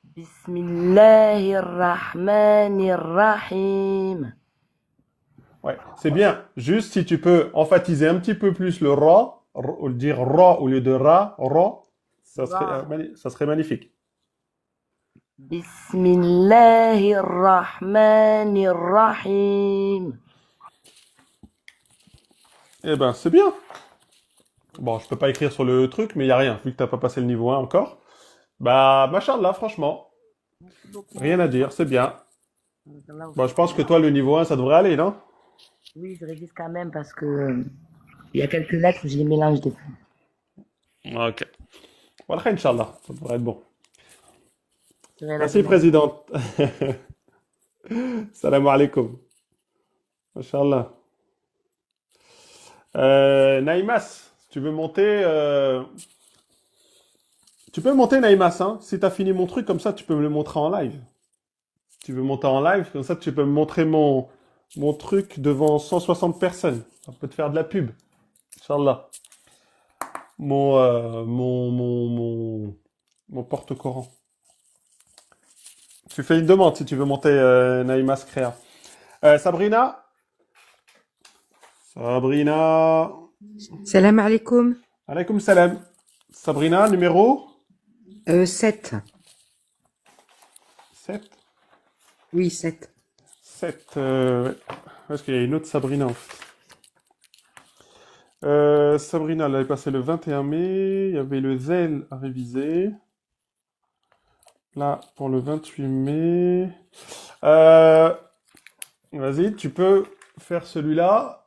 Bismillahirrahmanirrahim. Ouais, c'est bien. Juste si tu peux emphatiser un petit peu plus le ra, ou le dire ra au lieu de ra, ça serait magnifique. Bismillahirrahmanirrahim. Eh ben, c'est bien. Bon, je peux pas écrire sur le truc, mais il y a rien, vu que t'as pas passé le niveau 1 encore. Bah, machallah, franchement. Rien à dire, c'est bien. Bon, je pense que toi, le niveau 1, ça devrait aller, non? Oui, je révise quand même parce que il y a quelques lettres où je les mélange des fois. Ok. Voilà, Inch'Allah, ça devrait être bon. Je vais la Merci, finir. présidente. Salam alaikum. Inch'Allah. Naïmas, tu veux monter Tu peux monter, Naïmas, hein? Si tu as fini mon truc, comme ça, tu peux me le montrer en live. Si tu veux monter en live, comme ça, tu peux me montrer mon truc devant 160 personnes. Ça peut te faire de la pub. Inch'Allah. Mon porte-coran. Tu fais une demande si tu veux monter Naïmas Créa. Sabrina? Sabrina. Salam alaikum. Alaikum salam. Sabrina, numéro 7. 7? Oui, 7. 7. Parce qu'il y a une autre Sabrina en fait. Sabrina, elle avait passé le 21 mai. Il y avait le zèle à réviser. Là, pour le 28 mai. Vas-y, tu peux faire celui-là.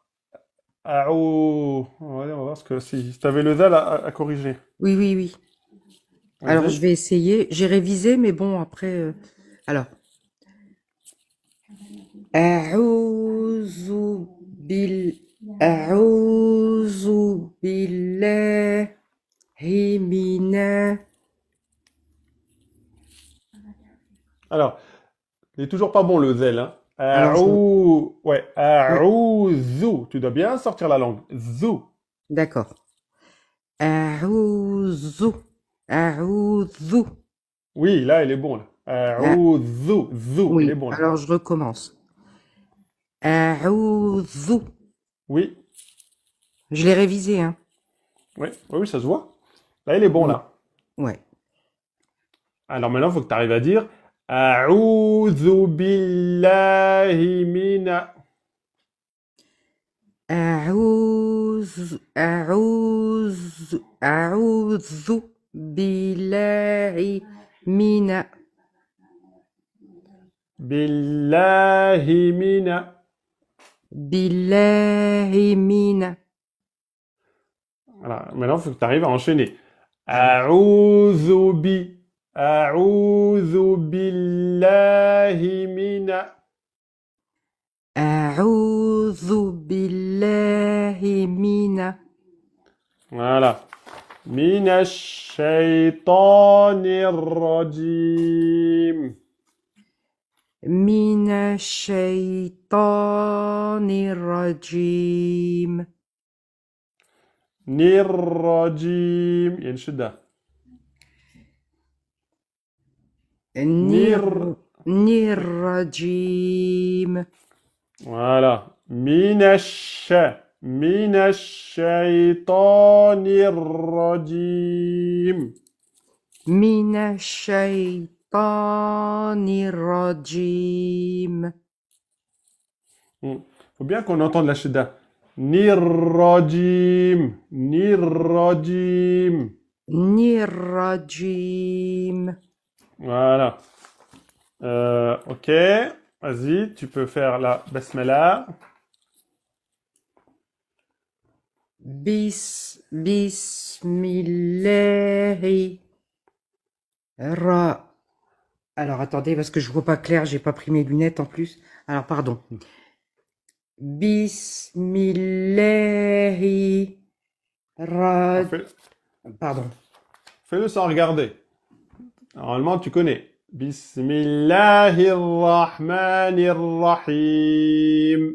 On va voir ce que si tu avais le zèle à corriger. Oui, oui, oui. Vas-y. Alors, je vais essayer. J'ai révisé, mais bon, après... Alors. أعوذ بالله من Alors, il est toujours pas bon le zèle, hein. Alors, Ouais, Aouzou. Tu dois bien sortir la langue. Zou. D'accord. أعوذ Oui, là, il est bon, là. Aouzou. Zou. Oui, Il est bon, là. alors je recommence. أعوذ. Oui. Je l'ai révisé, hein. Oui, oui, ça se voit. Là, il est bon, là. Ouais. Alors maintenant, il faut que tu arrives à dire A'udhu billahi mina. أعوذ بالله من Billahi mina. بالله من Voilà. Maintenant, il faut que tu arrives à enchaîner. A'udhu billahi mina. أعوذ بالله من Voilà. Minash shaytanir rajim. من الشيطان الرجيم Nirrajim. Il y a une shidda. نير نير رجيم Voilà. من الشيطان الرجيم. من الشيطان الرجيم. Faut bien qu'on entende la shidda. Nirrajim. Nirrajim. نير رجيم. Voilà. Ok. Vas-y, tu peux faire la basmala. بسم الله Alors attendez, parce que je vois pas clair, j'ai pas pris mes lunettes en plus. Alors pardon. Bismillahi Pardon. Fais-le sans regarder. Normalement, tu connais. Bismillahirrahmanirrahim.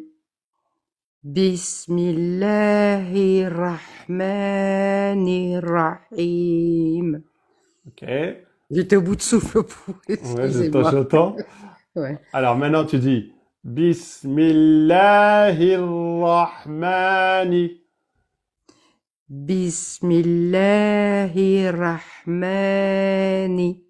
Bismillahirrahmanirrahim. Ok. J'étais au bout de souffle pour Ouais, excusez-moi. j'entends. Ouais. Alors maintenant, tu dis Bismillahirrahmani. Bismillahirrahmani.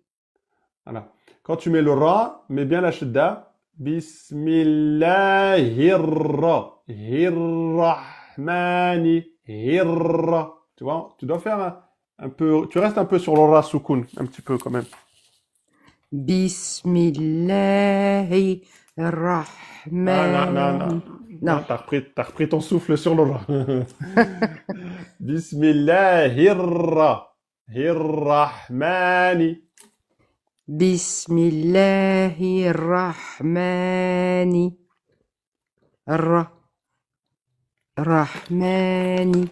Voilà. Quand tu mets le ra, mets bien la shidda. Bismillahirra. Hirrahmani. Hirra. Tu vois, tu dois faire un peu. Tu restes un peu sur le ra soukoun, un petit peu quand même. Bismillahirrahmani. Non. Non. T'as repris ton souffle sur le ra. Bismillahirra. Hirrahmani. Bismillahirrahmani. Rahmani.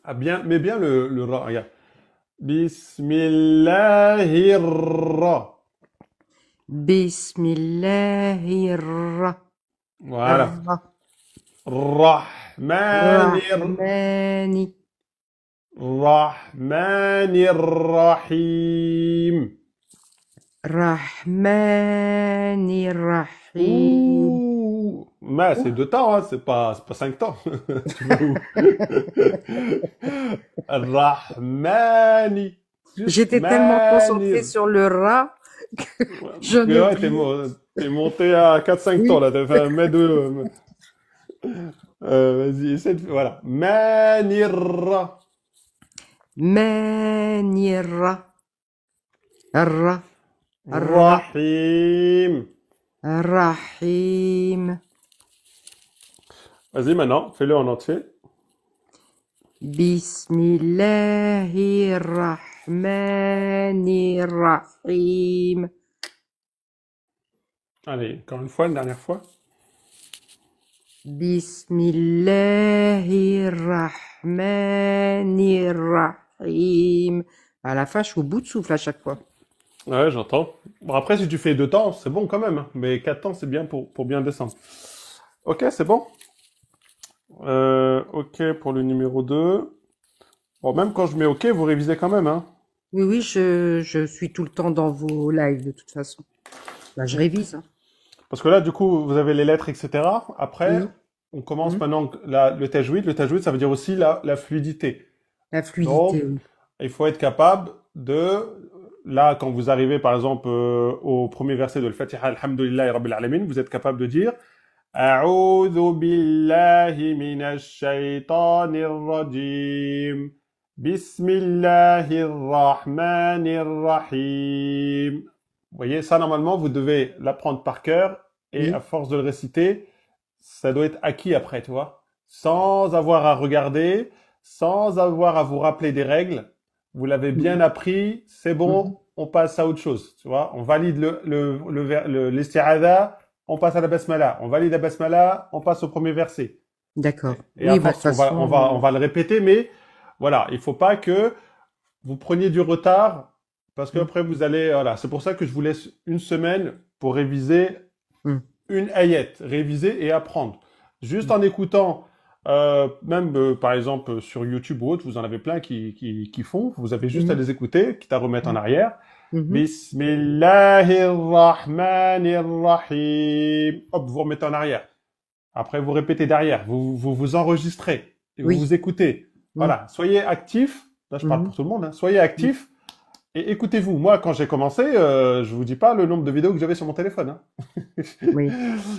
Ah bien, mets bien le ra, regarde. Bismillahirra. Bismillahirrahmani. Voilà. Rahmanir. Rahmanirrahim. Rahmanirrahim. Mais c'est 2 temps, hein, c'est pas 5 temps. Tu vas où? Rahmani. J'étais tellement concentrée sur le rat que je Mais ne ouais, t'es monté à 4-5 temps là, t'as fait un mètre de... vas-y, essaie de... Voilà. Manirra. Manira. Rahim. Rahim. Vas-y maintenant, fais-le en entier. Bismillahirrahmanirrahim. Allez, encore une fois, une dernière fois. Bismillahirrahmanirrahim. À la fin, je suis au bout de souffle à chaque fois. Ouais, j'entends. Bon, après, si tu fais 2 temps, c'est bon quand même, hein. Mais 4 temps, c'est bien pour bien descendre. Ok, c'est bon. Ok pour le numéro 2. Bon, même quand je mets ok, vous révisez quand même, hein. Oui, oui, je suis tout le temps dans vos lives de toute façon. Bah, je révise. Hein. Parce que là, du coup, vous avez les lettres, etc. Après, Oui. on commence maintenant le tajwid. Le tajwid, ça veut dire aussi la fluidité. La Donc, fluidité, oui. il faut être capable de... Là, quand vous arrivez, par exemple, au premier verset de Al-Fatiha, Alhamdulillahi Rabbil Alamin, vous êtes capable de dire A'udhu billahi minash shaytanir rajim. Bismillahirrahmanirrahim. Vous voyez, ça, normalement, vous devez l'apprendre par cœur et Oui. à force de le réciter, ça doit être acquis après, tu vois. Sans avoir à regarder, sans avoir à vous rappeler des règles. Vous l'avez bien appris, c'est bon, on passe à autre chose, tu vois. On valide l'isti'adha, on passe à la basmala. On valide la basmala, on passe au premier verset. D'accord. Et Oui, à bah, de force, toute façon, on va le répéter, mais voilà, il faut pas que vous preniez du retard parce qu'après vous allez, voilà. C'est pour ça que je vous laisse une semaine pour réviser une ayette, réviser et apprendre. Juste en écoutant, même par exemple sur YouTube ou autre, vous en avez plein qui font. Vous avez juste à les écouter, quitte à remettre en arrière. Mhm. Bismillahirrahmanirrahim. Hop, vous remettez en arrière. Après, vous répétez derrière. Vous enregistrez et vous Oui. vous écoutez. Mm. Voilà. Soyez actifs. Là, je parle Mhm. pour tout le monde, hein. Soyez actifs et écoutez-vous. Moi, quand j'ai commencé, je vous dis pas le nombre de vidéos que j'avais sur mon téléphone, hein. Oui.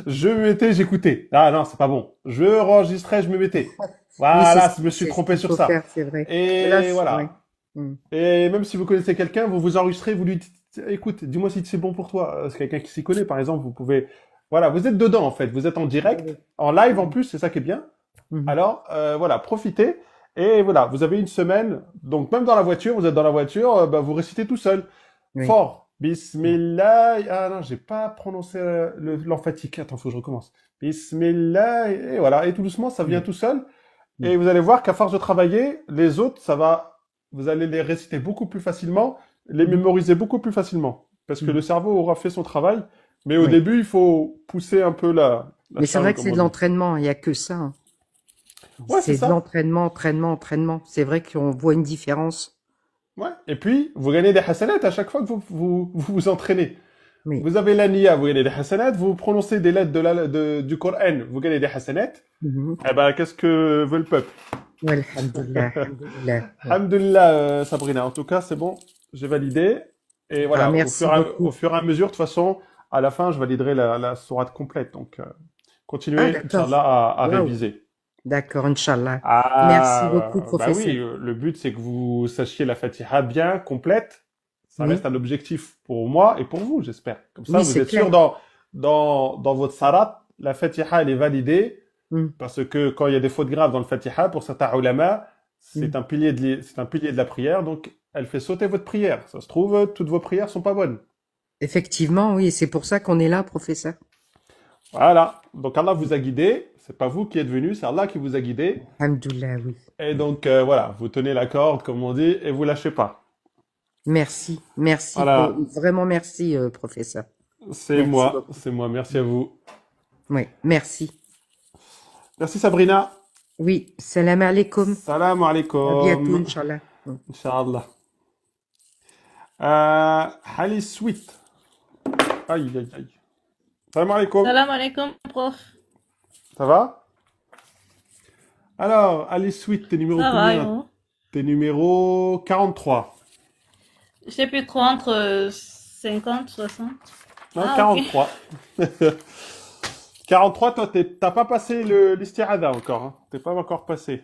Je me mettais, j'écoutais. Ah non, c'est pas bon. Je enregistrais, je me mettais. Oui, Voilà, je me c'est suis ce trompé qu'il sur faut ça. faire, c'est vrai. Mais là, Et voilà. ouais. Mm. Et même si vous connaissez quelqu'un, vous vous enregistrez, vous lui dites, écoute, dis-moi si c'est bon pour toi. C'est quelqu'un qui s'y connaît, par exemple, vous pouvez, voilà, vous êtes dedans, en fait. Vous êtes en direct, en live en plus, c'est ça qui est bien. Mhm. Alors, voilà, profitez. Et voilà, vous avez une semaine. Donc, même dans la voiture, vous êtes dans la voiture, bah, vous récitez tout seul. Oui. Fort. Bismillah. Ah non, j'ai pas prononcé l'emphatique. Attends, faut que je recommence. Bismillah. Et voilà. Et tout doucement, ça vient Mm. tout seul. Mm. Et vous allez voir qu'à force de travailler, les autres, vous allez les réciter beaucoup plus facilement, les Mhm. mémoriser beaucoup plus facilement. Parce que Mm. le cerveau aura fait son travail. Mais au Oui. début, il faut pousser un peu la Mais c'est charge, vrai que comme c'est on de dit. l'entraînement, il n'y a que ça, hein. Ouais, c'est C'est de ça. l'entraînement, entraînement, entraînement. C'est vrai qu'on voit une différence. Ouais. Et puis, vous gagnez des hasanats à chaque fois que vous entraînez. Oui. Vous avez la niya, vous gagnez des hasanats. Vous prononcez des lettres du Coran, vous gagnez des hasanats. Mhm. Eh ben, qu'est-ce que veut le peuple? Ouais, alhamdoulilah, alhamdoulilah. Ouais. Alhamdulillah, Sabrina. En tout cas, c'est bon. J'ai validé. Et Ah, voilà, merci beaucoup. au fur et à mesure, de toute façon, à la fin, je validerai la sourate complète. Donc, Ah, continuez, d'accord. Inch'Allah, à Waouh. réviser. D'accord, Inch'Allah. Merci beaucoup, Ah, bah oui, professeur. le but, c'est que vous sachiez la Fatiha bien, complète. Ça Oui. reste un objectif pour moi et pour vous, j'espère. Comme ça, Oui, vous c'est êtes sûr clair. dans votre salat, la Fatiha, elle est validée. Mm. Parce que quand il y a des fautes graves dans le Fatiha, pour certains ulama, c'est Mm. un pilier c'est un pilier de la prière, donc elle fait sauter votre prière. Ça se trouve, toutes vos prières sont pas bonnes. Effectivement, oui, c'est pour ça qu'on est là, professeur. Voilà. Donc Allah vous a guidé. C'est pas vous qui êtes venu, c'est Allah qui vous a guidé. Alhamdoulilah, oui. Et donc voilà, vous tenez la corde, comme on dit, et vous lâchez pas. Merci, merci, Voilà. vraiment merci, professeur. C'est Merci moi, beaucoup. c'est moi. Merci à vous. Oui, merci. Merci Sabrina. Oui, salam alaikum. Salam À bientôt, alaikum. Inch'Allah. Mm. Inch'Allah. Hali Sweet. Aïe, aïe, aïe. Salam alaikum. Salam alaikum, prof. Ça va? Alors, Ali Sweet, t'es numéro Ça va, et combien? vous? T'es numéro 43. Je sais plus trop, entre 50, 60. Non, Ah, ok. 43. 43, toi, t'as pas passé l'isti'adha encore, hein. T'es pas encore passé.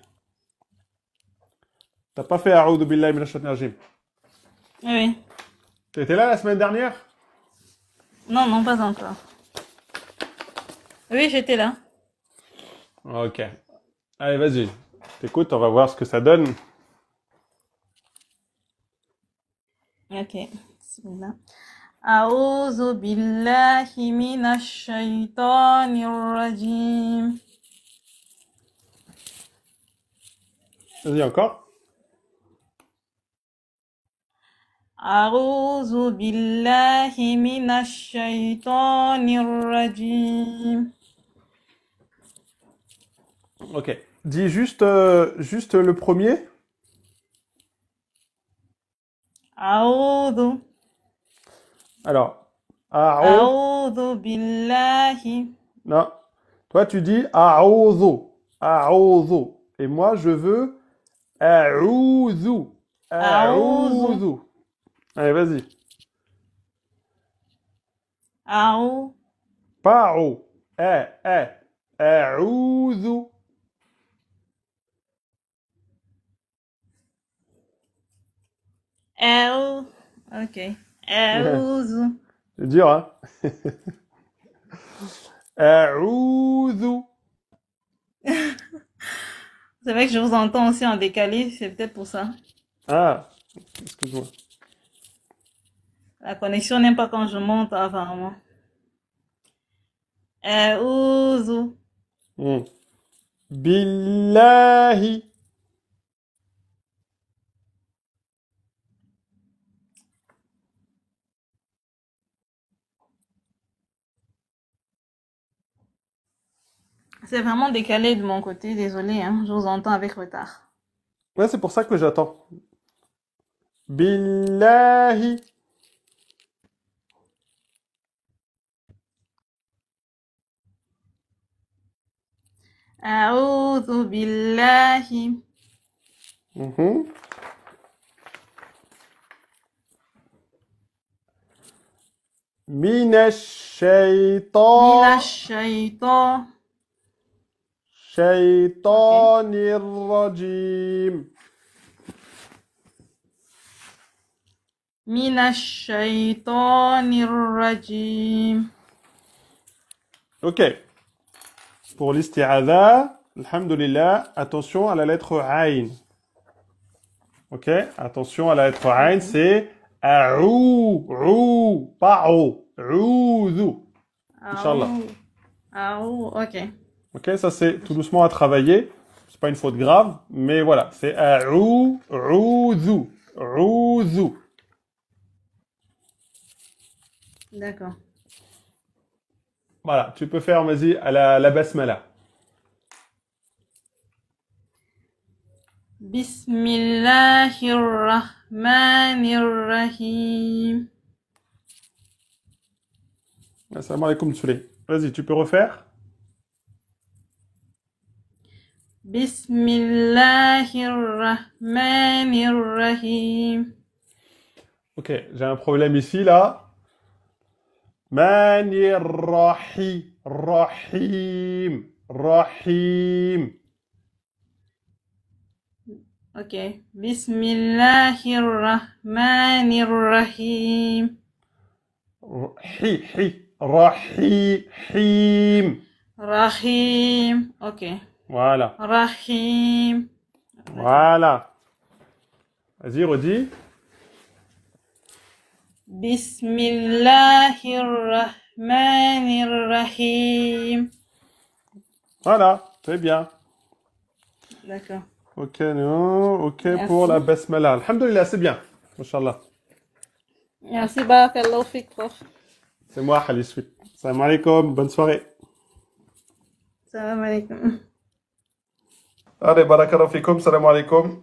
T'as pas fait A'udhu billahi minash shaitanir rajim. Oui. T'étais là la semaine dernière? Non, non, pas encore. Oui, j'étais là. Ok. Allez, vas-y. T'écoutes, on va voir ce que ça donne. Ok. Bismillah. أعوذ بالله من الشيطان الرجيم. Vas-y, encore. أعوذ بالله من الشيطان الرجيم. Ok. Dis juste le premier. أعوذ Alors, أعوذ بالله. Non. Toi, tu dis a'udhu. A'udhu. Et moi, je veux a'udhu. أعوذ A'udhu. Allez, vas-y. أعوذ Pas a'u. A'udhu. أعوذ. Ok. أعوذ. C'est dur, hein? A'udhu. C'est vrai que je vous entends aussi en décalé, c'est peut-être pour ça. Ah, excuse-moi. La connexion n'aime pas quand je monte apparemment. أعوذ Billahi. C'est vraiment décalé de mon côté, désolé, hein, je vous entends avec retard. Ouais, c'est pour ça que j'attends. Billahi. أعوذ بالله Mhm. من من الشيطان الشيطان شيطان الرجيم. من الشيطان الرجيم. Ok. Pour l'isti'adha, alhamdulillah, attention à la lettre Aïn. Ok? Attention à la lettre Aïn, c'est A'ou, pas O. A'oudhu. Inch'Allah. Ok. Ok, ça c'est tout doucement à travailler. C'est pas une faute grave, mais voilà. C'est A'oudhu. A'oudhu. D'accord. Voilà, tu peux faire, vas-y, à la basmala. Bismillahirrahmanirrahim. Assalamu alaikum, Souley. Vas-y, tu peux refaire? Bismillahirrahmanirrahim. Ok, j'ai un problème ici, là. Manirrahi, rahim, rahim. Ok. Bismillahirrahmanirrahim. Rahim. Rahim. Ok. Voilà, Rahim. voilà. Vas-y, redis. Bismillahirrahmanirrahim. Voilà, très bien. D'accord. Ok, non, ok Merci. pour la basmala. Alhamdulillah, c'est bien. Inch'Allah. Merci, barakallahu fik, prof. C'est moi, Khalis Sweet. Salam alaikum, bonne soirée. Salam alaikum. Allez, barakallahu fikum, salam alaikum.